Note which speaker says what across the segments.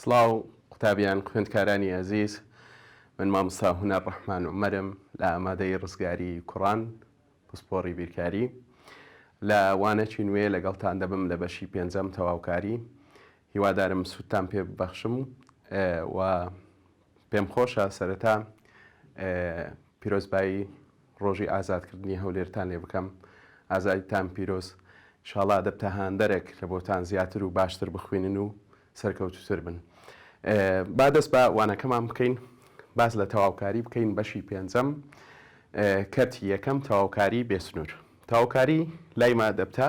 Speaker 1: سڵاو قوتابیان خوێندکارانی عزیز، من مامۆستا هونەر ڕەحمان عومەرم لە ئامادەی ڕزگاری کوڕان پسپۆڕی بیرکاری لە وانەکی نوێ لەگەڵتان دەبم لە بەشی پێنجەم تەواوکاری. هیوادارم سوودتان پێ ببەخشم و پێم خۆشە سەرەتا پیرۆزبایی ڕۆژی ئازادکردنی هەولێرتان لێ بکەم. ئازادیتان پیرۆز، ئینشاڵڵا دەبتە هاندەرێک لە بۆتان زیاتر و باشتر بخوێنن و سەرکەوتوتر بن. با دەست بە وانەکەمان بکەین، باز لە تەواوکاری بکەین. بەشی پێنجەم کەرتی یەکەم تەواوکاری بێسنوور. تەواوکاری لایما دەبتە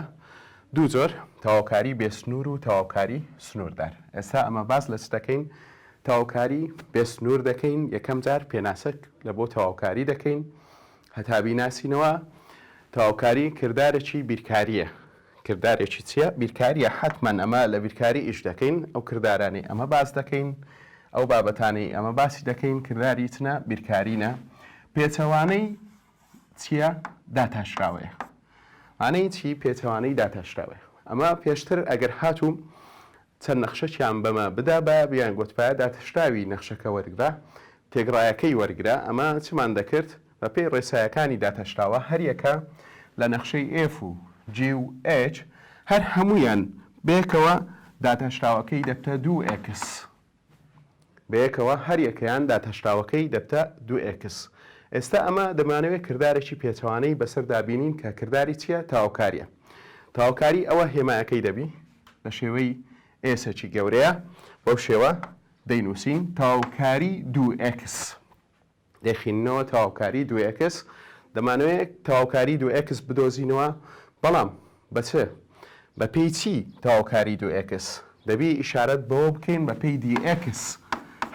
Speaker 1: دوو جۆر، تەواوکاری بێسنوور و تەواوکاری سنووردار. ئێستا ئەمە باز لە چ دەکەین؟ تەواوکاری بێسنوور دەکەین. یەکەم جار پێناسەک لە بۆ تەواوکاری دەکەین هەتا بیناسینەوە. تەواوکاری کردارێکی بیرکاریە. کردارێکی چییە؟ بیرکاریە. حتمەن ئەمە لە بیرکاری ئیش دەکەین. ئەو کردارانی ئەمە باس دەکەین، ئەو بابەتانەی ئەمە باسی دەکەین. کرداری چنە؟ بیرکارینە. پێچەوانەی چییە؟ داتاشراوەیە. مانەی چی؟ پێچەوانەی داتاشراوەیە. ئەمە پێشتر ئەگەر هاتوو چەند نەخشەیان بەمە بدا بە بیان گوتپایە داتاشراوی نەخشەکە وەرگرا، تێگڕایەکەی وەرگرا. ئەمە چمان دەکرد؟ بە پێی ڕێسایەکانی داتاشراوە هەر یەکە لە نەخشەی F و G و H هەر هەمویان بەیەکەوە داتاشراوەکەی دەبتە 2x. بەیەکەوە هەر یەکەیان داتاشراوەکەی دەبتە 2x. ئێستا ئەمە دەمانەوێت کردارێکی پێچەوانەی بەسەر دابینین کە کرداری چییە؟ تەواوکاریە. تەواوکاری ئەوە هێمایەکەی دەبی لە شێوەی ئێسەکی گەورەیە، بەو شێوە دەینووسین تەواوکاری 2x. دەخینەوە تەواوکاری 2x. دەمانەوێت تەواوکاری 2x بدۆزینەوە، بەڵام بە چ؟ بە پێی چی تەواوکاری 2x؟ دەبی ئیشارەت بەوە بکەین بە پێی dx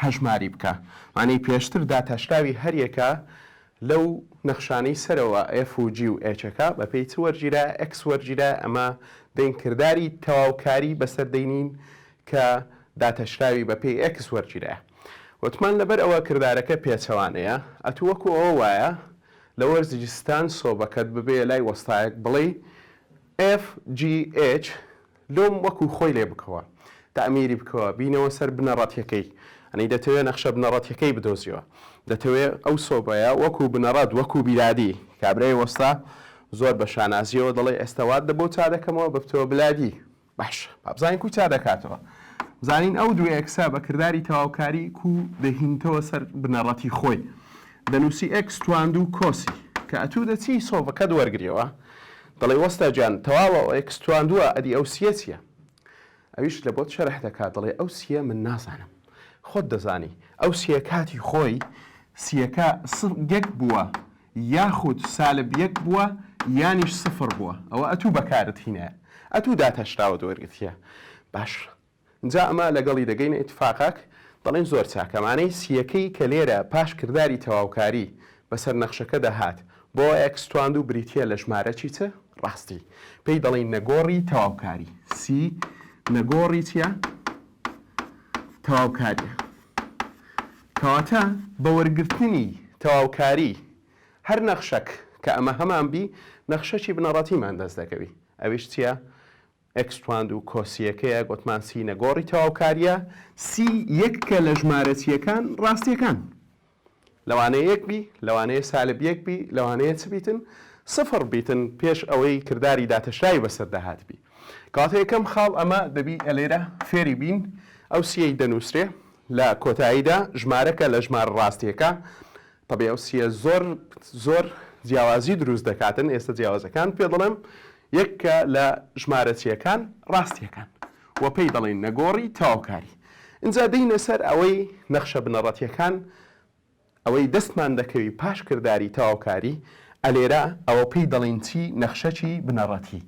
Speaker 1: هەژماری بکە. مانەی پێشتر داتاشراوی هەر یەکە لەو نەخشانەی سەرەوە F و G و H-ەکە بە پێی چ وەرگیرە؟ x وەرگیرە. ئەمە دەین کرداری تەواوکاری بەسەر دەینین کە داتاشراوی بە پێی x وەرگیرە. وتمان لەبەر ئەوە کردارەکە پێچەوانەیە، ئەتو وەکو ئەوە وایە لە وەرزجستان سۆبەکەت ببێ لای وەستایەک بڵێ FGH لۆم وەکو خۆی لێ بکەوە، تەعمیری بکەوە، بینەوە سەر بنەڕەتیەکەی. ئەنی دەتەوێت نەخشە بنەڕەتیەکەی بدۆزیەوە، دەتەوێت ئەو سۆبەیە وەکو بنەڕەت وەکو بیرادی کابرای وەستا زۆر بە شانازیەوە دەڵێ ئێستاوات دەبۆ چا دەکەمەوە بەفتەوە بلادی. باش، بابزانین کو چا دەکاتەوە. بزانین ئەو دوێ ئەکسا بە کرداری تەواوکاری کو دەهینتەوە سەر بنەڕەتی خۆی. دەنووسی x تواندوو کۆسی کە ئەتوو دەچی سۆڤەکەت وەرگریەوە، دەڵێ وەستا گیان تەواوە x تواندووە، ئەدی ئەو سیە چییە؟ ئەویش لە بۆت شەرح دەکات، دەڵێ ئەو سیە من نازانم، خۆت دەزانی. ئەو سیە کاتی خۆی سیەکە یەک بووە یاخود سالب یەک بووە یانیش سفر بووە، ئەوە ئەتوو بەکارت هینایە، ئەتوو داتەشراوە وەرگرتیە. باش، اینجا ئەمە لەگەڵی دەگەینە ئیتفاقاک، دەڵێن زۆر چاکەمانەی سیەکەی کە لێرە پاش کرداری تەواوکاری بەسەر نەخشەکە دەهات بۆ x تواندوو بریتیە لە ژمارەی چە؟ ڕاستی. پێی دەڵێن نەگۆڕی تەواوکاری. سی نەگۆڕی چییە؟ تەواوکاریە. کەواتە بە وەرگرتنی تەواوکاری هەر نەخشەک کە ئەمە هەمان بی نەخشەکی بنەڕەتیمان دەست دەکەوی. ئەویش چییە؟ x تواندوو کۆسیەکەیە، گوتمان سی نەگۆڕی تەواوکاریە. سی یەککە لە ژمارەچیەکان ڕاستیەکان، لەوانەیە یەک بی، لەوانەیە سالب یەک بی، لەوانەیە چ بیتن؟ سفر بیتن پێش ئەوەی کرداری داتەشراوی بەسەر داهات بی. کەواتە یەکەم خاڵ ئەمە دەبی ئەلێرە فێری بین. ئەو سیەی دەنووسرێ لە کۆتاییدا ژمارەکە لە ژمارە ڕاستیەکە. تەبێ ئەو سیە زۆر جیاوازی دروست دەکاتن. ئێستا جیاوازەکان پێ دەڵێم یەککە لە ژمارەچیەکان ڕاستیەکان وە پێی دەڵێن نەگۆڕی تەواوکاری. اینجا دەینە سەر ئەوەی نەخشە بنەڕەتیەکان، ئەوەی دەستمان دەکەوی پاش کرداری تەواوکاری. ئەلێرە ئەوە پێی دەڵێن چی؟ نەخشەکی بنەڕەتی.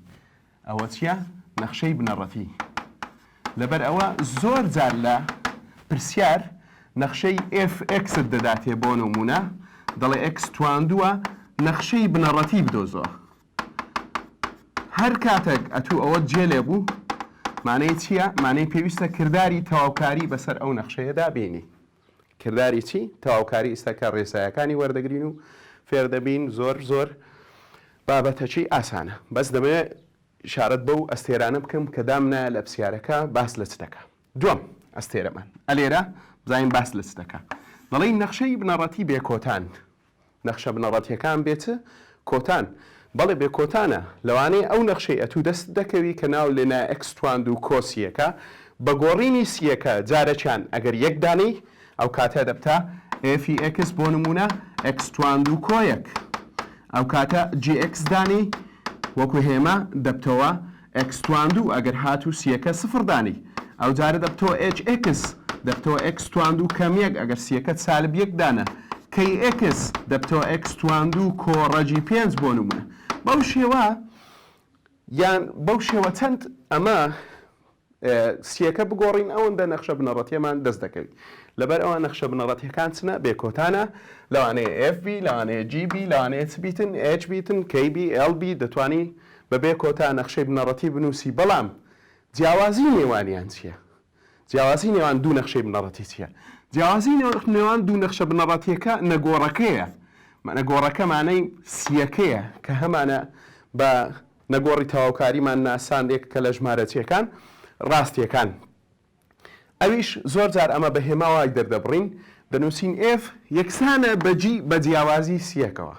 Speaker 1: ئەوە چییە؟ نەخشەی بنەڕەتی. لەبەر ئەوە زۆر جار لە پرسیار نەخشەی fx دەداتێ بۆ نمونە، دەڵێ x تواندووە نەخشەی بنەڕەتی بدۆزەوە. هەر کاتێک ئەتوو ئەوە جێ لێ بوو، مانەی چییە؟ مانەی پێویستە کرداری تەواوکاری بەسەر ئەو نەخشەیەدا بینی. کرداری چی؟ تەواوکاری ئێستاکە ڕێسایەکانی وەردەگرین و فێر دەبین. زۆر بابەتەکی ئاسانە، بەس دەبێت شارەت بەو ئەستێرانە بکەم کە دامنە لە پرسیارەکە باس لە چ دەکە. دووەم، ئەستێرەمان ئەلێرە بزانین باس لە چ دەکا دەڵێن نەخشەی بنەڕەتی بێکۆتان نەخشە بنەڕەتیەکان بێتە کۆتان بەڵێ بێکۆتانە لەوانەیە ئەو نەخشەی ئەتوو دەست دەکەوی کە ناو لێنە ئەکستواند و کۆسیەکە بە گۆڕینی سیەکە جارەچیان ئەگەر یەک دانەی ئەو کاتە دەبتا FX بۆ نمونە ئەکستواند و کۆیەک ئەو کاتە GX دانی وەکو هێمە دەبتەوە ئەکستواند و ئەگەر هاتوو سیەکە سفر دانی ئەو جارە دەبتەوە HX دەبتەوە ئەکستواند و کەمیەک ئەگەر سیەکە سالب یەک دانە KX دەبتەوە ئەکستواند و کۆڕەجی 5 بۆ نمونە بەو شێوە یان بەو شێوە چەند ئەمە سیەکە بگۆڕین ئەوەندە نەخشە بنەڕەتیەمان دەست دەکەوێت لەبەر ئەوە نەخشە بنەڕەتیەکان چنە بێکۆتانە لەوانەیە FB لەوانەیە GB لەوانەیە چ بیتن H بیتن KB LB دەتوانی بەبێ کۆتا نەخشەی بنەڕەتی بنووسی بەڵام جیاوازی نێوانیان چییە؟ جیاوازی نێوان دوو نەخشەی بنەڕەتی چییە؟ جیاوازی نێوان دوو نەخشە بنەڕەتیەکە نەگۆڕەکەیە نەگۆڕەکە مانای سیەکەیە کە هەمانە بە نەگۆڕی تەواوکاریمان ناساندێک کە لە ژمارەچیەکان ڕاستیەکان ئەویش زۆر جار ئەمە بە هێماوای دەردەبڕین دەنووسین F یەکسانە بەجی بە جیاوازی سیەکەوە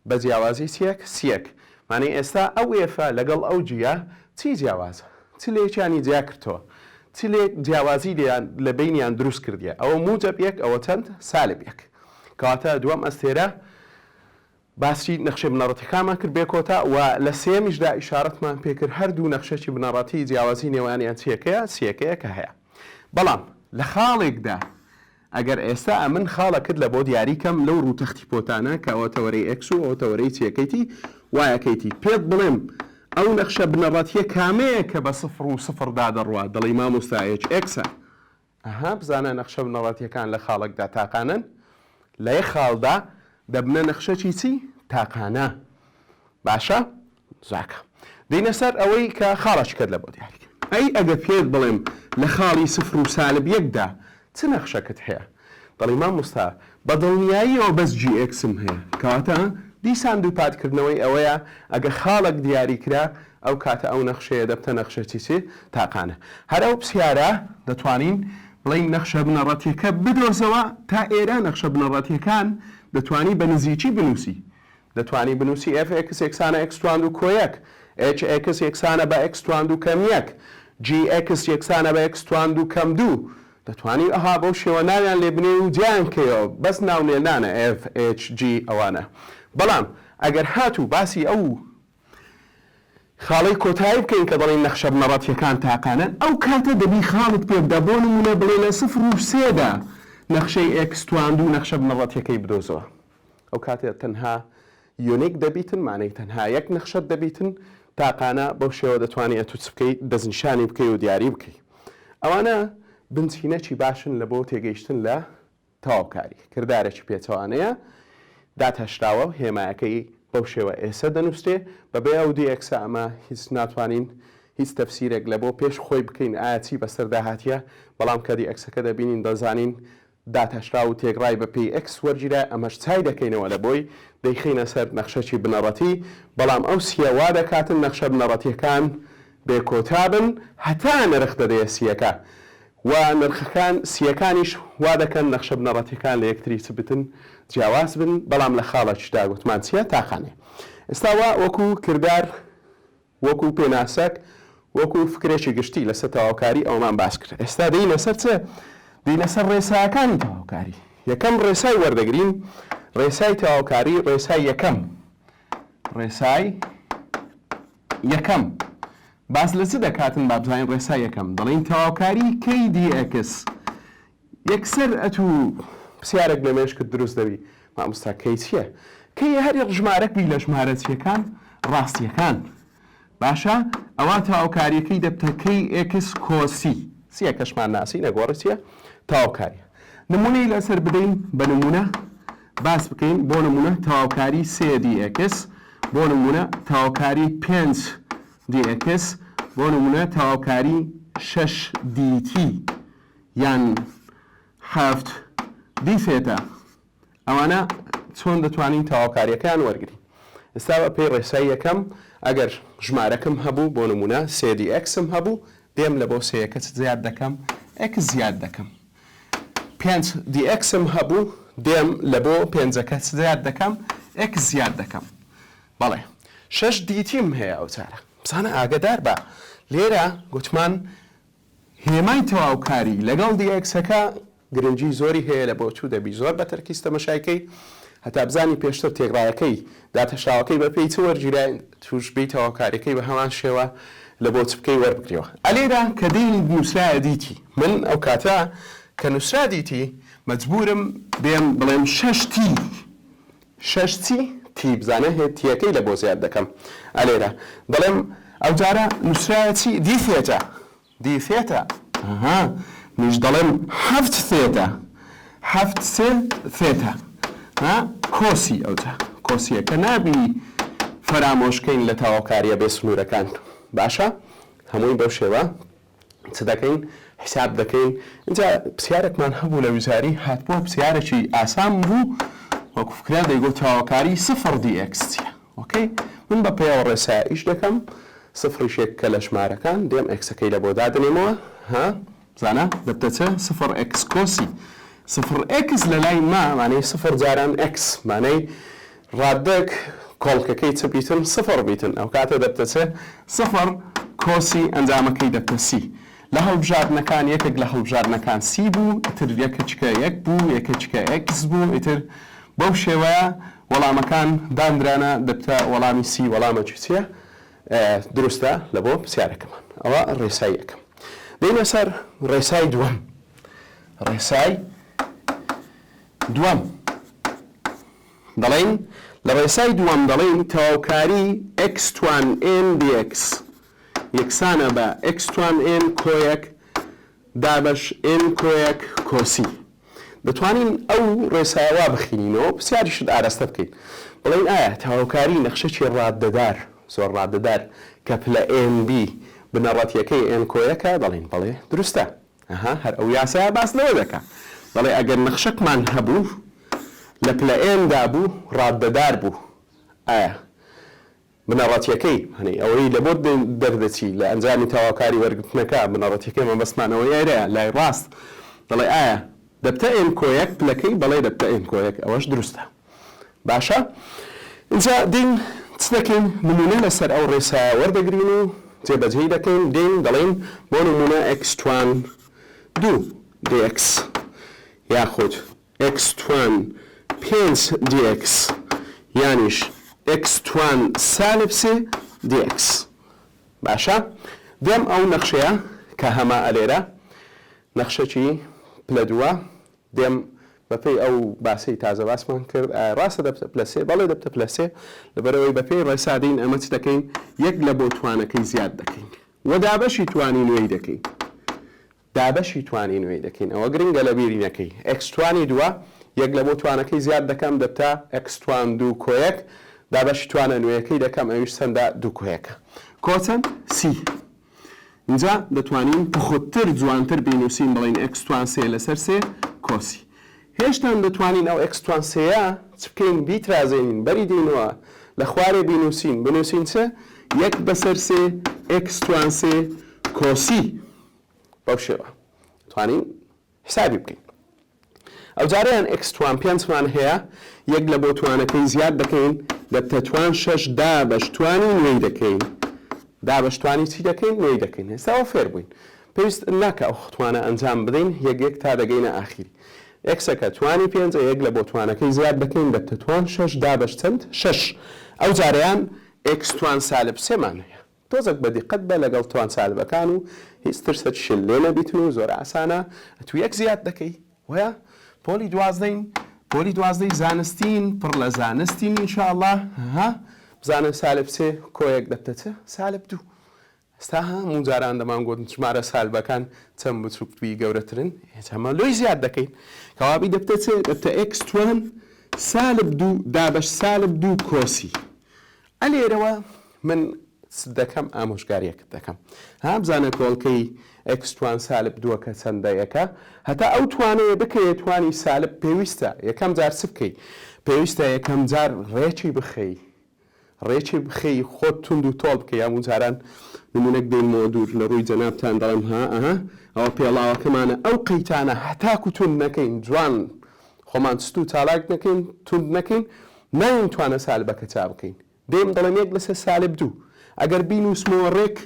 Speaker 1: بە جیاوازی سیەک مانای ئێستا ئەو ئێفە لەگەڵ ئەو جیە چی جیاوازە چ لێکیانی جیا کردەوە چ لێ جیاوازی لە بینیان دروست کردیە ئەوە موجب یەک ئەوە چەند سالب یەک کەواتە دووەم ئەستێرە باسی نەخشە بنەڕەتیەکانمان کرد بێکۆتا و لە سێمیشدا ئیشارەتمان پێکرد هەردوو نەخشەی بنەڕەتی جیاوازی نێوانیان چیەکەیە سیەکەیە کە هەیە بەڵام لە خاڵێکدا ئەگەر ئێستا ئەمن خاڵە کرد لە بۆ دیاریکەم لەو ڕووتەختی پۆتانە کە ئەوە تەوەرەی X و ئەو تەوەرەی چیەکەیتی وایەکەیتی پێت بڵێم ئەو نەخشە بنەڕەتیە کامەیە کە بە سفر و سفر دادەڕوات دەڵی مامۆستا HX ئەها بزانە نەخشە بنەڕەتیەکان لە خاڵێکدا تاقانن لە یەک خاڵدا دەبنە نەخشەی چی تاقانە باشە زاکە دەینە سەر ئەوەی کە خاڵەش کرد لە بۆ دیاریکە ئەی ئەگە پێت بڵێم لە خاڵی سفر و سالب یەکدا چ نەخشەکەت هەیە دەڵی مامۆستا بە دڵنیاییەوە بەس GXم هەیە کەواتە دیسان دووپاتکردنەوەی ئەوەیە ئەگە خاڵێک دیاری کرا ئەو کاتە ئەو نەخشەیە دەبتە نەخشەی چی تاقانە هەر ئەو پرسیارە دەتوانین بڵین نەخشە بنەڕەتیەکە بدۆزەوە تا ئێرە نەخشە بنەڕەتیەکان دەتوانی بە نزیکی بنووسی دەتوانی بنووسی FX یەکسانە ئەکستواند و کۆیەک HX یەکسانە بە ئەکستواند و کەمیەک GX یەکسانە بە ئەکستواند و کەم دوو دەتوانی ئەها بەو شێوە ناویان لێ بنێ و جیان کەیەوە بەس ناونێنانە FHG ئەوانە بەڵام ئەگەر هاتوو باسی ئەو خاڵی کۆتایی بکەین کە دەڵێن نەخشە بنەڕەتیەکان تاقانن ئەو کاتە دەبی خاڵت پێ بدە بۆ نمونە بڵێ لە سفر و سێدا نەخشەی ئەکستواند و نەخشە بنەڕەتیەکەی بدۆزەوە ئەو کاتێ تەنها یۆنیک دەبیتن مانەی تەنها یەک نەخشەت دەبیتن تاقانە بەو شێوە دەتوانێت تو چ بکەیت دەستنیشانی بکەی و دیاری بکەیت ئەوانە بنچینەکی باشن لە بۆ تێگەیشتن لە تەواوکاری کردارێکی پێچەوانەیە داتەشراوە و هێمایەکەی بەو شێوە ئێستا دەنووسێ بەبێ ئەو دیەکسە ئەمە هیچ ناتوانین هیچ تەفسیرێک لە بۆ پێش خۆی بکەین ئاەتی بەسەردا هاتیە بەڵام کە دیەکسەکە دەبینین دەزانین داتەشرا و تێگڕای بە پێی X وەرگیرە ئەمەش چای دەکەینەوە لە بۆی دەیخینە سەر نەخشەی بنەڕەتی بەڵام ئەو سیەوا دەکاتن نەخشە بنەڕەتیەکان بێکۆتابن هەتا نرخ دەدەیە سیەکە و نرخەکان سیەکانیش وا دەکەن نەخشە بنەڕەتیەکان لە یەکتری چ بتن جیاواز بن بەڵام لە خاڵەکیشدا گوتمان چیە تاقانێ ئێستاوا وەکو کردار وەکو پێناسەک وەکو فکرێکی گشتی لەسەر تەواوکاری ئەومان باس کرد ئێستا دەینە سەر چ دەینە سەر ڕێساکانی تەواوکاری یەکەم ڕێسای وەردەگرین ڕێسای تەواوکاری ڕێسای یەکەم ڕێسای یەکەم باس لە چ دەکاتن با بزانین ڕێسای یەکەم دەڵێن تەواوکاری KDX یەکسەر ئەتوو پرسیارێک لە مێشکت دروست دەبی مامۆستا کەی چییە کەی هەر ژمارەک بی لە ژمارەچیەکان ڕاستیەکان باشە ئەوە تەواوکاریەکەی دەبتە KX کۆسی سیەکەشمان ناسی نەگۆڕی چییە تەواوکاریە نمونەی لەسەر بدەین بە نمونە باس بکەین بۆ نمونە تەواوکاری 3DX بۆ نمونە تەواوکاری 5DX بۆ نمونە تەواوکاری 6DT یان 7D فێتە ئەوانە چۆن دەتوانین تەواوکاریەکان وەرگین ئێستا بە پێی ڕێسای یەکەم ئەگەر ژمارەکەم هەبوو بۆ نمونە 3DXم هەبوو دێم لە بۆ سەیەکە زیاد دەکەم x زیاد دەکەم 5 dxم هەبوو دێم لە بۆ 5ەکە زیاد دەکەم x زیاد دەکەم بەڵێ 6 دیتیم هەیە ئەو چارە بزانە ئاگدار بە لێرە گوتمان هێمای تەواوکاری لەگەڵ dxەکە گرنگی زۆری هەیە لە بۆ چوو دەبی زۆر بە تەرکیز تەمەشایکەی هەتا بزانی پێشتر تێکڕایەکەی داتەشاوەکەی بە پێی چ وەرگیرای توش بی تەواوکاریەکەی بە هەمان شێوە لە بۆ چ بکەی وەربگرەوە ئەلێرە کە دێنی نووسرایە دیتی من ئەو کاتە کە نووسرا دیتی مەجبورم بێم بڵێم 6 تی بزانە هێ تیەکەی لە بۆ زیاد دەکەم ئەلێرە دەڵێم ئەو جارە نووسرایە چی دی فێتە نیش دەڵێم 7 ثێتە کۆسی ئەوجا کۆسیەکە نابی فەرامۆشکەین لە تەواوکاریە بێ سنوورەکان باشە هەمووی بەو شێوە چ دەکەین حساب دەکەین اینجا پرسیارێکمان هەبوو لە ویزاری هاتبووە پرسیارێکی ئاسان بوو وەکو فکرا دەیگوت تەواوکاری 0 dx چییە ئۆکەی من بە پێوە ڕێسایە ئیش دەکەم 0 کە لە ژمارەکان دێم ئەکسەکەی لە بۆ دادنێمەوە بزانە دەبتەچە 0x کۆسی 0x لە لای مانەی 0 جاران x مانەی ڕاددەک کۆڵکەکەی چ بیتن 0 بیتن ئەو کاتە دەبتەچە 0 کۆسی ئەنجامەکەی دەبتە سی لە هەڵبژاردنەکان یەکێک لە هەڵبژاردنەکان سی بوو ئیتر یەکەچکە یەک بوو یەکەچکە x بوو ئیتر بەو شێوەیە وەڵامەکان دانرانە دەبتە وەڵامی سی وەڵامە چیە دروستە لە بۆ پرسیارەکەمان ئەوە ڕێسای یەکەم دێنە سەر ڕێسای دووەم دەڵێن لە ڕێسای دووەم دەڵێن تەواوکاری x توان n dx یەکسانە بە x توان n کۆیەک دابەش n کۆیەک کۆسی دەتوانین ئەو ڕێسایەوە بخینینەوە پرسیاریشت ئاراستە بکەین بڵێن ئایا تەواوکاری نەخشەی ڕاددەدار زۆر ڕاددەدار کە پلە nb بنەڕەتیەکەی n کۆیەکە دەڵێن بەڵێ دروستە هەر ئەو یاسایە باس لەوە دەکات بەڵێ ئەگەر نەخشەکمان هەبوو لە پلە ئێندا بوو ڕاددەدار بوو ئایا بنەڕەتیەکەی هەنێ ئەوەی لە بۆ دەردەچی لە ئەنجامی تەواوکاری وەرگرتنەکە بنەڕەتیەکەی مەبەستمانەوە یارەیە لای ڕاست دەڵێ ئایا دەبتە ئێن کۆیەک پلەکەی بەڵێ دەبتە ئێن کۆیەک ئەوەش دروستە باشە اینجا دین چ دەکەین نمونە لەسەر ئەو ڕێسایە وەردەگرین و جێبەجێی دەکەین دین دەڵێن بۆ نمونە x توان 2 dx یاخود x توان 5 dx یانیش x توان سالب 3 dx باشە دێم ئەو نەخشەیە کە هەما ئەلێرە نەخشەکی پلە دووە دێم بەپێی ئەو باسی تازە باسمان کرد ڕاستە دەبتە پلەسێ بەڵێ دەبتە پلەسێ لەبەرەوەی بەپێی ڕێسادین ئەمە چ دەکەین یەک لە بۆ توانەکەی زیاد دەکەین و دابەشی توانی نوێی دەکەین ئەوە گرنگە لە بیری نەکەی x توانی دووە یەک لە بۆ توانەکەی زیاد دەکەم دەبتە x توان 2 کۆیەک دابەشی توانە نوێیەکەی دەکەم ئەویش چەندە 2 کۆیەکە کۆچەند سی اینجا دەتوانین بخۆتتر جوانتر بینوسین بڵین x توان 3 لەسەر 3 کۆسی هێشتا دەتوانین ئەو x توان 3 چ بکەین بیترازێنین بەری دێنەوە لە خوارێ بنووسین چە یەک بەسەر 3 x توان 3 کۆسی بەو شێوە توانین حسابی بکەین ئەو جارەیان x توان 5 مان هەیە یەک لە بۆ توانەکەی زیاد دەکەین دەبتە توان 6 دابەش توانی نوێی دەکەین دابەش توانی چی دەکەین نوێی دەکەین هێستاوە فێر بووین پێویست ناکە ئەو توانە ئەنجام بدەین یەک تا دەگەینە ئاخیری ئەکسەکە توانی 5 یەک لە بۆ توانەکەی زیاد بکەین دەبتە توان 6 دابەش چەند 6 ئەو جارەیان x توان سالب 3 مان هەیە تۆزێک بە دیقەت بە لەگەڵ توان سالبەکان و هیچ ترسەکیشن لێ نەبیتن و زۆر ئاسانە تو یەک زیاد دەکەی وایە پۆلی دوازدەی زانستین پڕ لە زانستین ئینشاءالله بزانە سالب 3 کۆیەک دەبتە چە سالب 2 ئێستا هەموو جاران دەمان گوتن ژمارە سالبەکان چەند بچووکتوی گەورەترن هێچەمە لۆی زیاد دەکەین کەوابی دەبتە چێ دەبتە x توان سالب 2 دابەش سالب 2 کۆسی ئەلێرەوە من دەکەم ئامۆژگاریەکت دەکەم بزانە کۆڵکەی x توان سالب 2 کە چەندەیەکە هەتا ئەو توانەیە بکەیە توانی سالب پێویستە یەکەم جار چ بکەی پێویستە یەکەم جار ڕێکی بخەی ڕێکی بخەی خۆت تونند و تۆڵ بکە یامون جاران نمونەک دێنمەوە دوور لە ڕووی جەنابتان دەڵێم ئەوە پێڵاوەکەمانە ئەو قەیتانە هەتاکو تون نەکەین جوان خۆمان ست و چالاک نەکەین تون نەکەین نایتوانە سالبەکە چا بکەین دێم دەڵێم 1 لەسەر سالب 2 ئەگەر بینوسمەوە ڕێک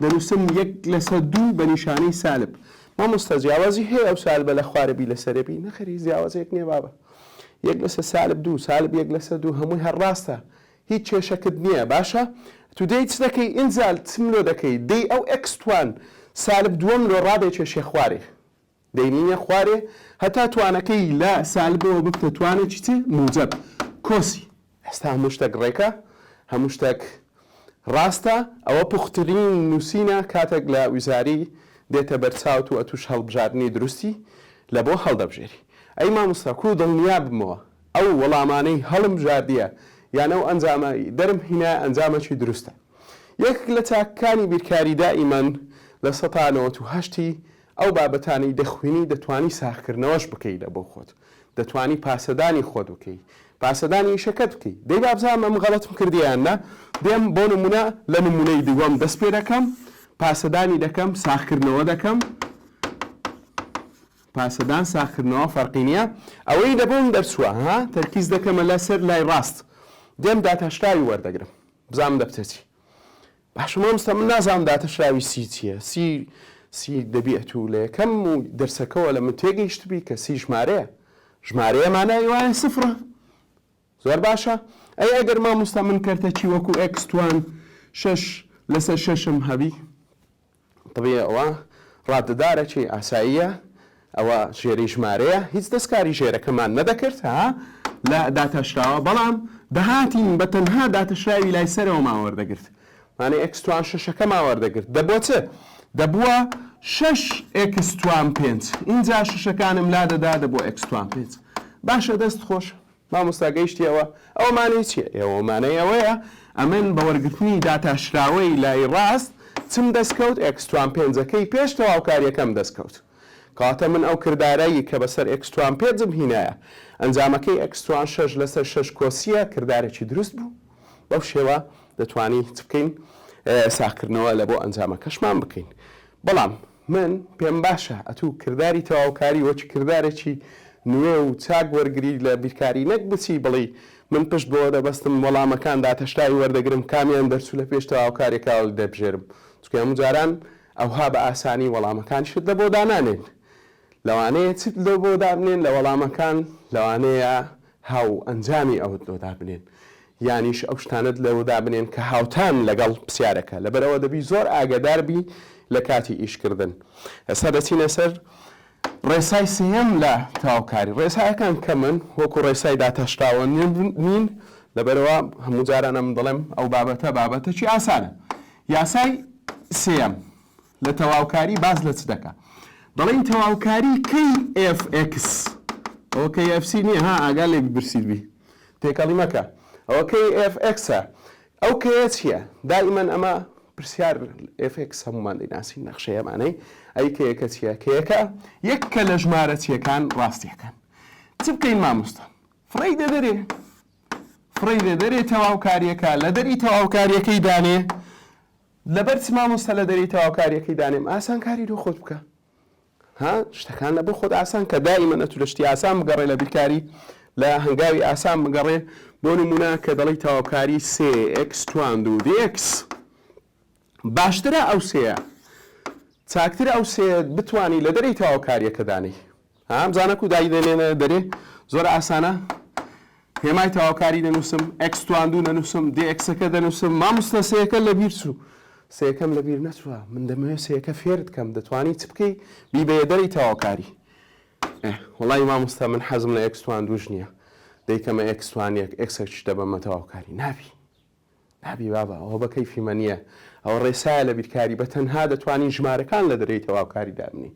Speaker 1: دەنووسم 1 لەسەر 2 بە نیشانەی سالب مامۆستا جیاوازی هەیە ئەو سالبە لە خوارەبی لەسەرەبی نەخەری جیاوازێک نییە بابە 1 لەسەر سالب 2 سالب 1 لەسەر 2 هەمووی هەرڕاستە هیچ کێشەکەت نییە باشە تو دەی چ دەکەی ئینجال چملۆ دەکەی دەی ئەو ئەکستوان سالب 2 لۆ ڕادێ کێشێ خوارێ دەینینە خوارێ هەتا توانەکەی لە سالبەوە بکتە توانێکی چ موجب کۆسی ئێستا هەموو شتێک ڕێکە هەموو شتێک ڕاستە ئەوە پوختترین نووسینە کاتێک لە ویزاری دێتە بەرچاوت و ئەتوش هەڵبژاردننی دروستی لە بۆ هەڵدەبژێری ئەی مامۆستا کو دڵنیا بمەوە ئەو وەڵامانەی هەڵم ژاردیە یانە ئەو ئەنجامە دەرم هینە ئەنجامەکی دروستە یەک لە چاکەکانی بیرکاری دائیمەن لە 1970 ئەو بابەتانی دەخوێنی دەتوانی ساخکردنەوەش بکەیت لە بۆ خۆت دەتوانی پاسەدانی خۆت بکەیت پاسەدانی شەکەت بکەیت دەی بابزانم ئەم غەڵەتم کردیاننا دێم بۆ نمونە لە نمونەی دووەم دەست پێ دەکەم پاسەدانی دەکەم ساخکردنەوە دەکەم پاسەدان ساخکردنەوە فەرقی نییە ئەوەی دەبووم دەرچووە تەرکیز دەکەمە لەسەر لای ڕاست دێم داتەشراوی وەردەگرم بزانم دەبتێتی باشە مامۆستا من نازانم داتەشراوی سی چییە سی دەبێت و لە یەکەم و دەرسەکەەوە لە من تێگەیشتبی کە سی ژمارەیە ژمارەیەمانە وایە سفرە زۆر باشە ئەی ئەگەر مامۆستا من کەرتەکی وەکو ئەکستوان 6 لەسەر 6م هەبی طبیعی ئەوە ڕاددارێکی ئاساییە ئەوە ژێری ژمارەیە هیچ دەستکاری ژێرەکەمان نەدەکرد لە داتەشراوە بەڵام دەهاتین بە تەنها داتەشراوی لای سەرەوە ماوەردەگرت مانێ ئەکستوان 6ەکە ماوەردەگرت دەبووە چ دەبووە 6 ئەکستوان 5 اینجا شەکانم لا دەدا دەبووە ئەکستوان 5 باشە دەست خۆش مامۆستا گەیشتیەوە ئەومانەی چییە ئێوەمانەی ئەوەیە ئەمن بە وەرگرتنی داتاشراوەی لای ڕاست چم دەستکەوت ئەکستوان 5ەکەی پێش تەواوکاریەکەم دەستکەوت کاتە من ئەو کردارایی کە بەسەر ئەکستوان 5م هینایە ئەنجامەکەی ئەکستوان 6 لەسەر 6 کۆسیە کردارێکی دروست بوو بەو شێوە دەتوانی چ بکەین ساخکردنەوە لە بۆ ئەنجامەکەشمان بکەین بەڵام من پێم باشە ئەتوو کردداری تەواوکاری وەچ کردارێکی نوێ و چاک وەرگری لە بیرکاری نەک بچی بڵێ من پشت بۆ دەبەستم وەڵامەکان داتەشتاوی وەردەگرم کامیان دەرچوو لە پێش تەواوکاریەکە دەبژێرم چکە هەموو جاران ئەوها بە ئاسانی وەڵامەکانشت لە بۆ دانانێن لەوانەیە چیت لە بۆ دابنێن لە وەڵامەکان لەوانەیە هاو ئەنجامی ئەوت لۆدا بنێن یانیش ئەو شتانت لەوەدا بنێن کە هاوتان لەگەڵ پرسیارەکە لەبەرەوە دەبی زۆر ئاگاداربی لە کاتی ئیشکردن ئێستا دەچینە سەر ڕێسای سێم لە تەواوکاری ڕێسایەکان کە من وەکو ڕێسای داتەشراوە نین لەبەرەوە هەموو جارانە من دەڵێم ئەو بابەتەکی ئاسانە یاسای سێم لە تەواوکاری باز لە چ دەکا دەڵێن تەواوکاری کەی FX ئەوە کەی FC نییە ئاگا لێ برسیدبی تێکەڵی مەکە ئەوە کەی FX-ە ئەو کەیە چییە دائیمەن ئەمە پرسیار FX هەمومان دەیناسی نەخشەیەمانەی ئەی کەیەکە چییە کەیەکە یەککە لە ژمارە چیەکان ڕاستیەکان چ بکەین مامۆستا فڕی دەدەرێ تەواوکاریەکە لە دەری تەواوکاریەکەی دانێ لەبەر چ مامۆستا لە دەری تەواوکاریەکەی دانێم ئاسان کاری دۆ خۆت بکە شتەکان لە بۆ خۆت ئاسان کە دائیمەن ئەتوو لە شتی ئاسان بگەڕێ لە بیرکاری لە هەنگاوی ئاسان بگەڕێ بۆ نمونە کە دەڵی تەواوکاری 3x dx باشترە ئەو سەیە چاکترە ئەو سێ بتوانی لە دەری تەواوکاریەکە دانەی بزانە و دای دێنێنە دەرێ زۆر ئاسانە هێمای تەواوکاری دەنووسم x2 دەنووسم dxەکە دەنووسم مامۆستا سەیەکە لە بیر چوو سەیەکەم لە بیر نەچووە من دەمەوێت سەیەکە فێرت کەم دەتوانی چ بکەی بیبەیە دەری تەواوکاری وەڵی مامۆستا من حەزم لە x2 نییە دەیکەمە x1 xەکیش دەبەمە تەواوکاری نابی بابا ئەوە بە کەیفیمە نییە ئەو ڕێسایە لە بیرکاری بە تەنها دەتوانین ژمارەکان لە دەرەی تەواوکاری دابنین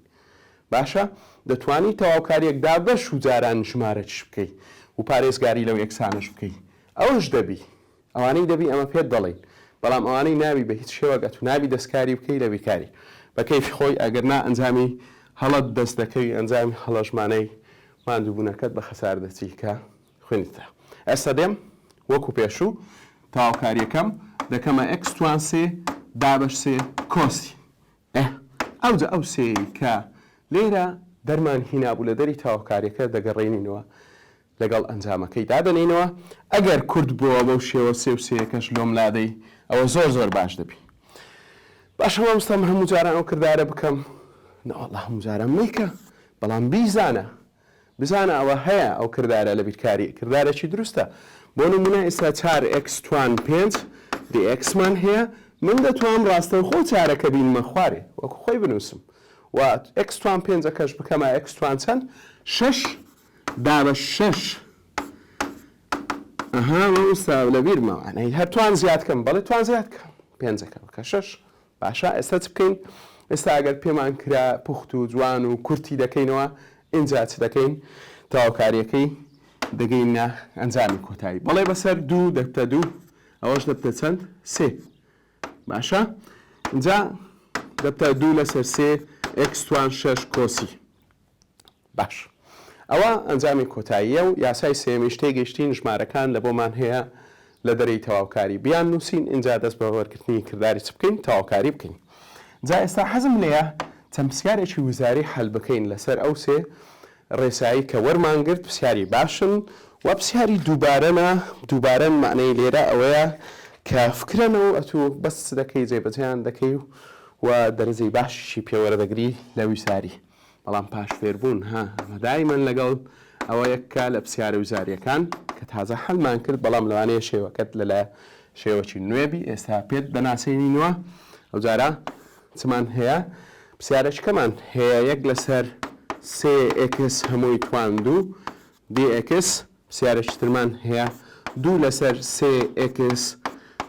Speaker 1: باشە دەتوانی تەواوکاریەکدا بەش و جاران ژمارەش بکەیت و پارێزگاری لەو یەکسانش بکەیت ئەوش دەبی ئەوانەی دەبی ئەمە پێت دەڵێن بەڵام ئەوانەی نابی بە هیچ شێوەگەت و نابی دەستکاری بکەی لە بیرکاری بە کەیفی خۆی ئەگەر نا ئەنجامی هەڵت دەست دەکەوی ئەنجامی هەڵەژمانەی ماندووبوونەکەت بە خەسار دەچی کە خوێنیتە ئێستا دێم وەکو پێشوو تەواوکاریەکەم دەکەمە x توان سێ دابەش سێ کۆسی ئەوجا ئەو سێ کە لێرە دەرمان هینابوو لە دەری تەواوکاریەکە دەگەڕێنینەوە لەگەڵ ئەنجامەکەی دادەنینەوە ئەگەر کورد بووە بەو شێوە سێ و سێیەکەش لۆم لادەی ئەوە زۆر زۆر باش دەبی باشە مامۆستا هەموو جاران ئەو کردارە بکەم نەوەڵڵا هەموو جاران مەیکە بەڵام بزانە ئەوە هەیە ئەو کردارە لە بیرکاری کردارێکی دروستە بۆ نمونە ئێستا 4x توان 5 dxمان هەیە من دەتوانم ڕاستەوخۆ چارەکە بینمە خوارێ وەکو خۆی بنووسم و x توان 5ەکەش بکەمە x توان چەند 6 دابە 6 ئەها لە بیرمەوانەی هەر توان زیادکەم بەڵێ توان زیادکەم 5ەکە بکە 6 باشە ئێستا چ بکەین ئێستا ئەگەر پێمان کرا پوخت و جوان و کورتی دەکەینەوە اینجا چ دەکەین تەواوکاریەکەی دەگەینە ئەنجامی کۆتایی بەڵێ بەسەر 2 دەبتە 2 ئەوەش دەبتە چەند 3 باشە اینجا دەبتە 2 لەسەر 3 x توان 6 کۆسی باش ئەوە ئەنجامی کۆتاییە و یاسای سێمیش تێگەیشتین ژمارەکان لە بۆمان هەیە لە دەرەی تەواوکاری بیان نووسین اینجا دەست بە وەرگرتنی کردداری چ بکەین تەواوکاری بکەین جا ئێستا حەزم لێیە چەند پرسیارێکی وزاری هەڵ بکەین لەسەر ئەو سێ ڕێسایی کە وەرمانگرت پرسیاری باشن و پرسیاری دووبارە معنەی لێرە ئەوەیە کە فکرەنەوە ئەتوو بەس دەکەی جێبەجیان دەکەی و دەرەجەی باشیشی پێوەرەدەگری لە ویساری بەڵام پاش فێربوون دایمەن لەگەڵ ئەوە یەککە لە پرسیارە وزاریەکان کە تازە هەڵمان کرد بەڵام لەوانەیە شێوەکەت لە شێوەکی نوێبی ئێستا پێت دەناسێنینەوە ئەو جارە چمان هەیە پرسیارەشکەمان هەیە یەک لەسەر 3x هەمووی توان 2 dx پرسیارەشترمان هەیە 2 لەسەر 3x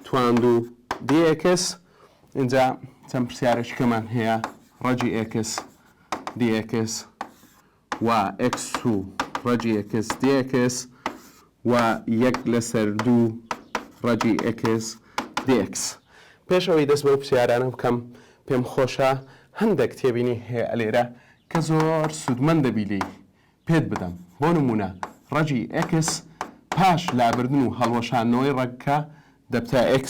Speaker 1: توان 2 dx اینجا چەند پرسیارەشکەمان هەیە ڕەجی x dx و x و ڕەجی x dx و یەک لەسەر 2 ڕەجی x dx پێش ئەوەی دەست بە پرسیارانە بکەم پێم خۆشە هەندێک تێبینی هەیە لێرە کە زۆر سوودمەند دەبی لێی پێت بدەم بۆ نمونە ڕەجی x پاش لابردن و هەڵوەشانەوەی ڕەگکە دەبتە x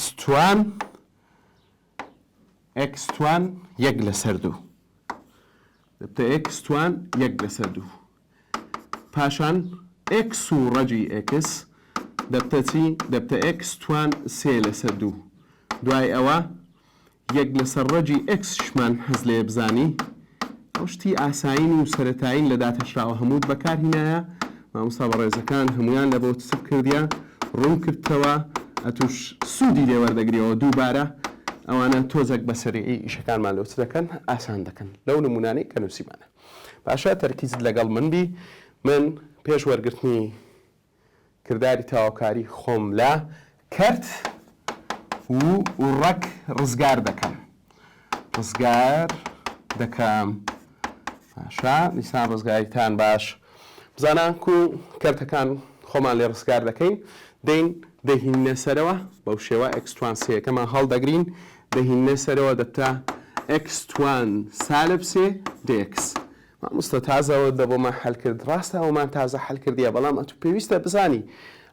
Speaker 1: توان یەک لەسەر 2 دەبتە x توان یەک لەسەر 2 پاشان x و ڕەجی x دەبتە چی دەبتە x توان 3 لەسەر 2 دوای ئەوە یەک لەسەر ڕەجی x شمان حەز لێ بزانی ئەو شتی ئاساین و سەرەتاین لە داتەشراوە هەمووت بەکارهینایە مامۆستا بەڕێزەکان هەمویان لە بۆ چ کردیە ڕوون کردتەوە ئەتوش سوودی لێ وەردەگریەوە دووبارە ئەوانە تۆزێک بەسەری ئیشەکانمان لەو چ دەکەن ئاسان دەکەن لەو نمونانەی کە نووسیمانە باشە تەرکیزت لەگەڵ من بی من پێش وەرگرتنی کردداری تەواوکاری خۆم لە کەرت و ڕەک ڕزگار دەکەم باشە دیسان ڕزگاریتان باش بزانان و کەرتەکان خۆمان لێ ڕزگار دەکەین دەهینە سەرەوە بەو شێوە x توان سێەکەمان هەڵدەگرین دەهینە سەرەوە دەبتە x توان سالب سێ dx مامۆستا تازەوە دەبۆمە هەڵ کرد ڕاستە ئەومان تازە هەڵ کردیە بەڵام ئەتو پێویستە بزانی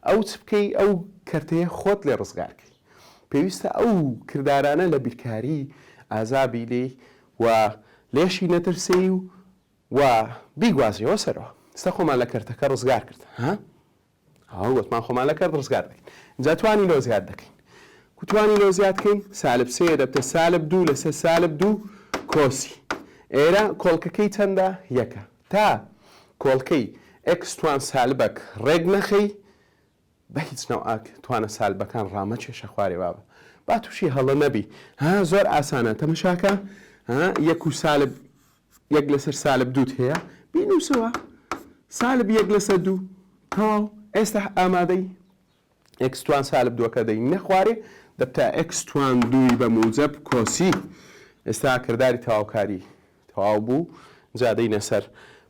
Speaker 1: ئەو چ بکەی ئەو کەرتەیە خۆت لێ ڕزگارکەی پێویستە ئەو کردارانە لە بیرکاری ئازابی لێ و لێشی نەترسی و بیگوازیەوە سەرەوە ئێستا خۆمان لە کەرتەکە ڕزگار کرد وتمان خۆمان لە کەرت ڕزگار دەکەین اینجا توانی لۆ زیاد دەکەین کوتوانی لۆ زیادکەین سالب سێ دەبتە سالب 2 لەسەر سالب 2 کۆسی ئێرە کۆڵکەکەی چەندە یەکە تا کۆڵکەی x توان سالبەک ڕێک نەخەی بە هیچ نەوعاک توانە سالبەکان ڕامەچێشە خوارێ بابە با تووشی هەڵە نەبی زۆر ئاسانە تەمەشاکە یەک و سالب یەک لەسەر سالب 2 هەیە بینووسەوە سالب یەک لەسەر 2 تەواو ئێستا ئامادەی x توان سالب 2کە دەی نەخوارێ دەبتە x توان 2 بە موجب کۆسی ئێستا کردداری تەواوکاری تەواو بوو جادەینە سەر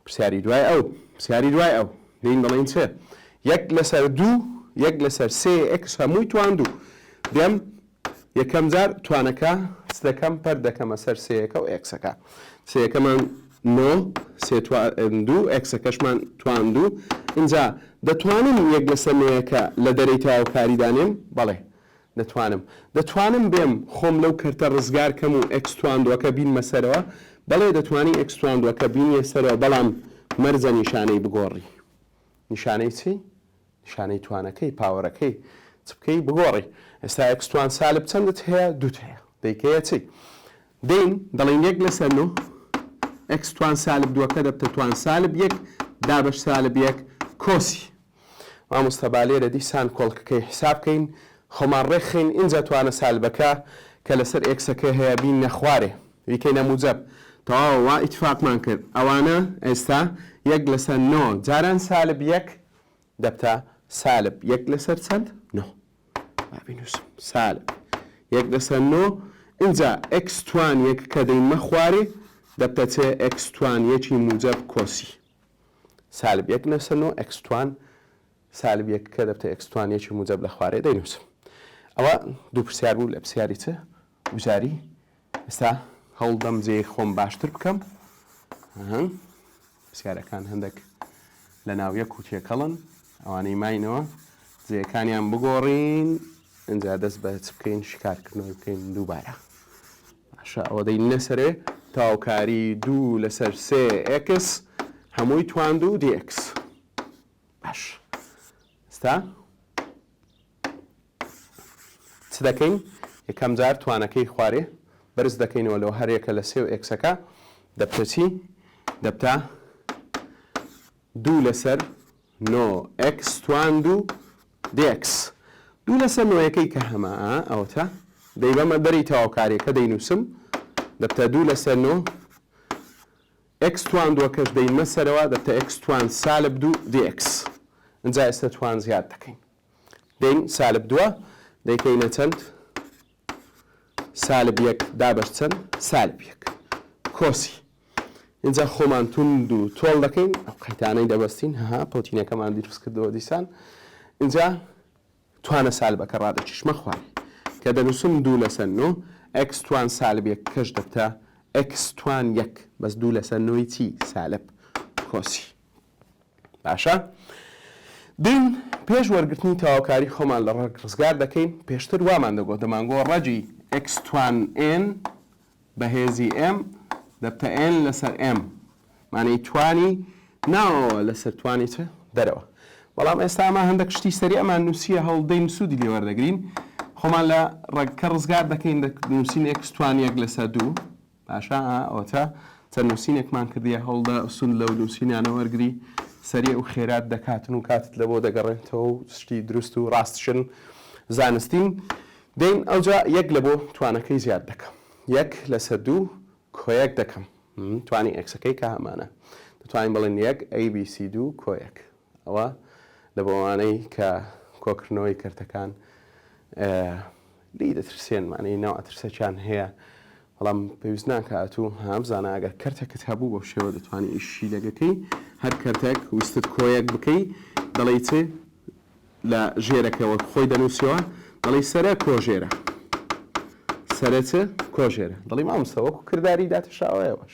Speaker 1: پرسیاری دوای ئەو دەین دەڵێن چێ یەک لەسەر 2 یەک لەسەر 3x هەمووی توان 2 دێم یەکەم جار توانەکە چ دەکەم پەر دەکەمە سەر سێیەکە و ئێکسەکە سێیەکەمان 9 سێ توان 2 ئێکسەکەشمان توان 2 اینجا دەتوانم یەک لەسەر نوێیەکە لە دەرەی تەواوکاری دانێم بەڵێ دەتوانم بێم خۆم لەو کەرتە ڕزگار کەم و x تواندوەکە بینمە سەرەوە بەڵێ دەتوانی x تواندوەکە بینیە سەرەوە بەڵام مەرجە نیشانەی بگۆڕی نیشانەی چی؟ نیشانەی توانەکەی پاوەڕەکەی چ بکەی بگۆڕی ئێستا x توان سالب چەندت هەیە دووت هەیە دەیکەیە چی؟ دەین دەڵێن 1 لەسەر 9 x توان سالب دووەکە دەبتە توان سالب 1 دابەش سالب 1 کۆسی مامۆستا با لێرە دیسان کۆڵکەکەی حساب بکەین خۆمان ڕێخین اینجا توانە سالبەکە کە لەسەر ئێکسەکە هەیە بین نەخوارێ ویکەینە موجب تەواو وا ئیتفاقمان کرد ئەوانە ئێستا 1 لەسەر 9 جاران سالب 1 دەبتە سالب 1 لەسەر چەند 9 بابینوسم سالب 1 لەسەر 9 اینجا x توان 1 کە دەینمە خوارێ دەبتە چێ x توان 1 موجب کۆسی سالب 1 لەسەر 9 x توان سالب 1 کە دەبتە x توان 1 موجب لە خوارێ دەینوسم ئەوە دوو پرسیار بوو لە پرسیاری چ وزاری ئێستا هەوڵدەم جێی خۆم باشتر بکەم پرسیارەکان هەندێک لە ناو یەک و تێکەڵن ئەوانەی ماینەوە جێیەکانیان بگۆڕین اینجا دەست بە چ بکەین شکارکردنەوەی بکەین دووبارە باشە ئەوە دەینە سەرێ تاوکاری 2 لەسەر 3 x هەمووی تواند و dx باش ئێستا چ دەکەین یەکەم جار توانەکەی خوارێ بەرز دەکەینەوە لەو هەرێکە لە 3 و ئێکسەکە دەبتە چی؟ دەبتە 2 لەسەر 9 x توان 2 dx 2 لەسەر 9 یەکەی کە هەمە ئەوەتە دەیبەمە بەری تەواوکاریەکە دەینووسم دەبتە 2 لەسەر 9 x توان دووەکەش دەینمە سەرەوە دەبتە x توان سالب 2 dx اینجا ئێستا توان زیاد دەکەین دەین سالب 2 دەیکەینە چەند سالب 1 دابەش چەند سالب 1 کۆسی اینجا خۆمان توند و تۆڵ دەکەین ئەو قەیتانەی دەبەستین پۆتینەکەمان دروست کردەوە دیسان اینجا توانە سالبەکە ڕادەچیشمە خوارێ کە دەنووسم 2 لەسەر 9 x توان سالب 1 کەش دەبتە x توان 1 بەس 2 لەسەر 9 چی سالب کۆسی باشە دین پێش وەرگرتنی تەواوکاری خۆمان لە ڕزگار دەکەین پێشتر وامان دەگۆ دەمانگۆ ڕەجی x توان n بەهێزی m دەبتە n لەسەر m مانەی توانی ناوەوە لەسەر توانی چ دەرەوە بەڵام ئێستا ئەمە هەندێک شتی سەری ئەمان نووسیە هەوڵدەین سوودی لێ وەردەگرین خۆمان لە ڕێگەکە ڕزگار دەکەین نووسین x توان 1 لەسەر 2 باشە ئەوەتە چەند نووسینێکمان کردیە هەوڵدا سوود لەو نووسینیانە وەرگری سەری و خێرات دەکاتن و کاتت لە بۆ دەگەڕێنەوە و شتی دروست و ڕاستشن زانستین دەین ئەوجا 1 لە بۆ توانەکەی زیاد دەکەم 1 لەسەر 2 کۆیەک دەکەم توانی ئەکسەکەی کە هەمانە دەتوانین بڵێن 1 abc2 کۆیەک ئەوە لە بۆوانەی کە کۆکردنەوەی کەرتەکان لی دەترسێن مانەی ناو ئەترسەکیان هەیە بەڵام پێویست ناکاتوو هەمزانە ئەگەر کەرتێکت هەبوو بۆ شێوە دەتوانانی ئیشی لەگەکەی هەر کەرتێک ویستت کۆیەک بکەی دەڵێ چێ لە ژێرەکەەوە خۆی دەنووسیەوە دەڵێ سەرە کۆژێرە سەرەچە کۆژێرە دەڵی مامۆستاوەکو کردداری داتەشاوەیەوەش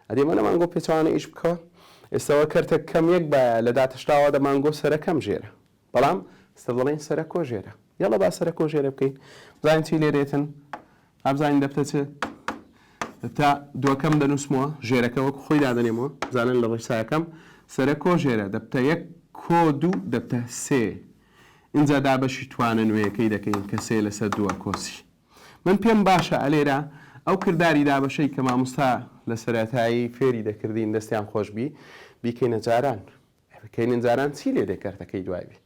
Speaker 1: ئەدێمە نەمانگۆ پێچوانە ئیش بکەوە ئێستاوە کەرتە کەم یەک بە لە داتەشتاوە دەمانگۆ سەرەکەم ژێرە بەڵام ئێستا دەڵێن سەرە کۆژێرە یاڵە با سەرە کۆژێرە بکەین بزانین چی لێرێتن ئابزانین دەبتە چ تا دووەکەم دەنووسمەوە ژێرەکە وەکو خۆی دادەنێمەوە بزانن لە ڕێسایەکەم سەرە کۆژێرە دەبتە 1 کۆ 2 دەبتە 3 اینجا دابەشی توانە نوێیەکەی دەکەین کە 3 لەسەر 2 کۆسی من پێم باشە ئەلێرە ئەو کردداری دابەشەی کە مامۆستا لە سەرەتایی فێری دەکردین دەستیان خۆشببی بیکەینە جاران بکەینە جاران چی لێ دەکەرتەکەی دوایبی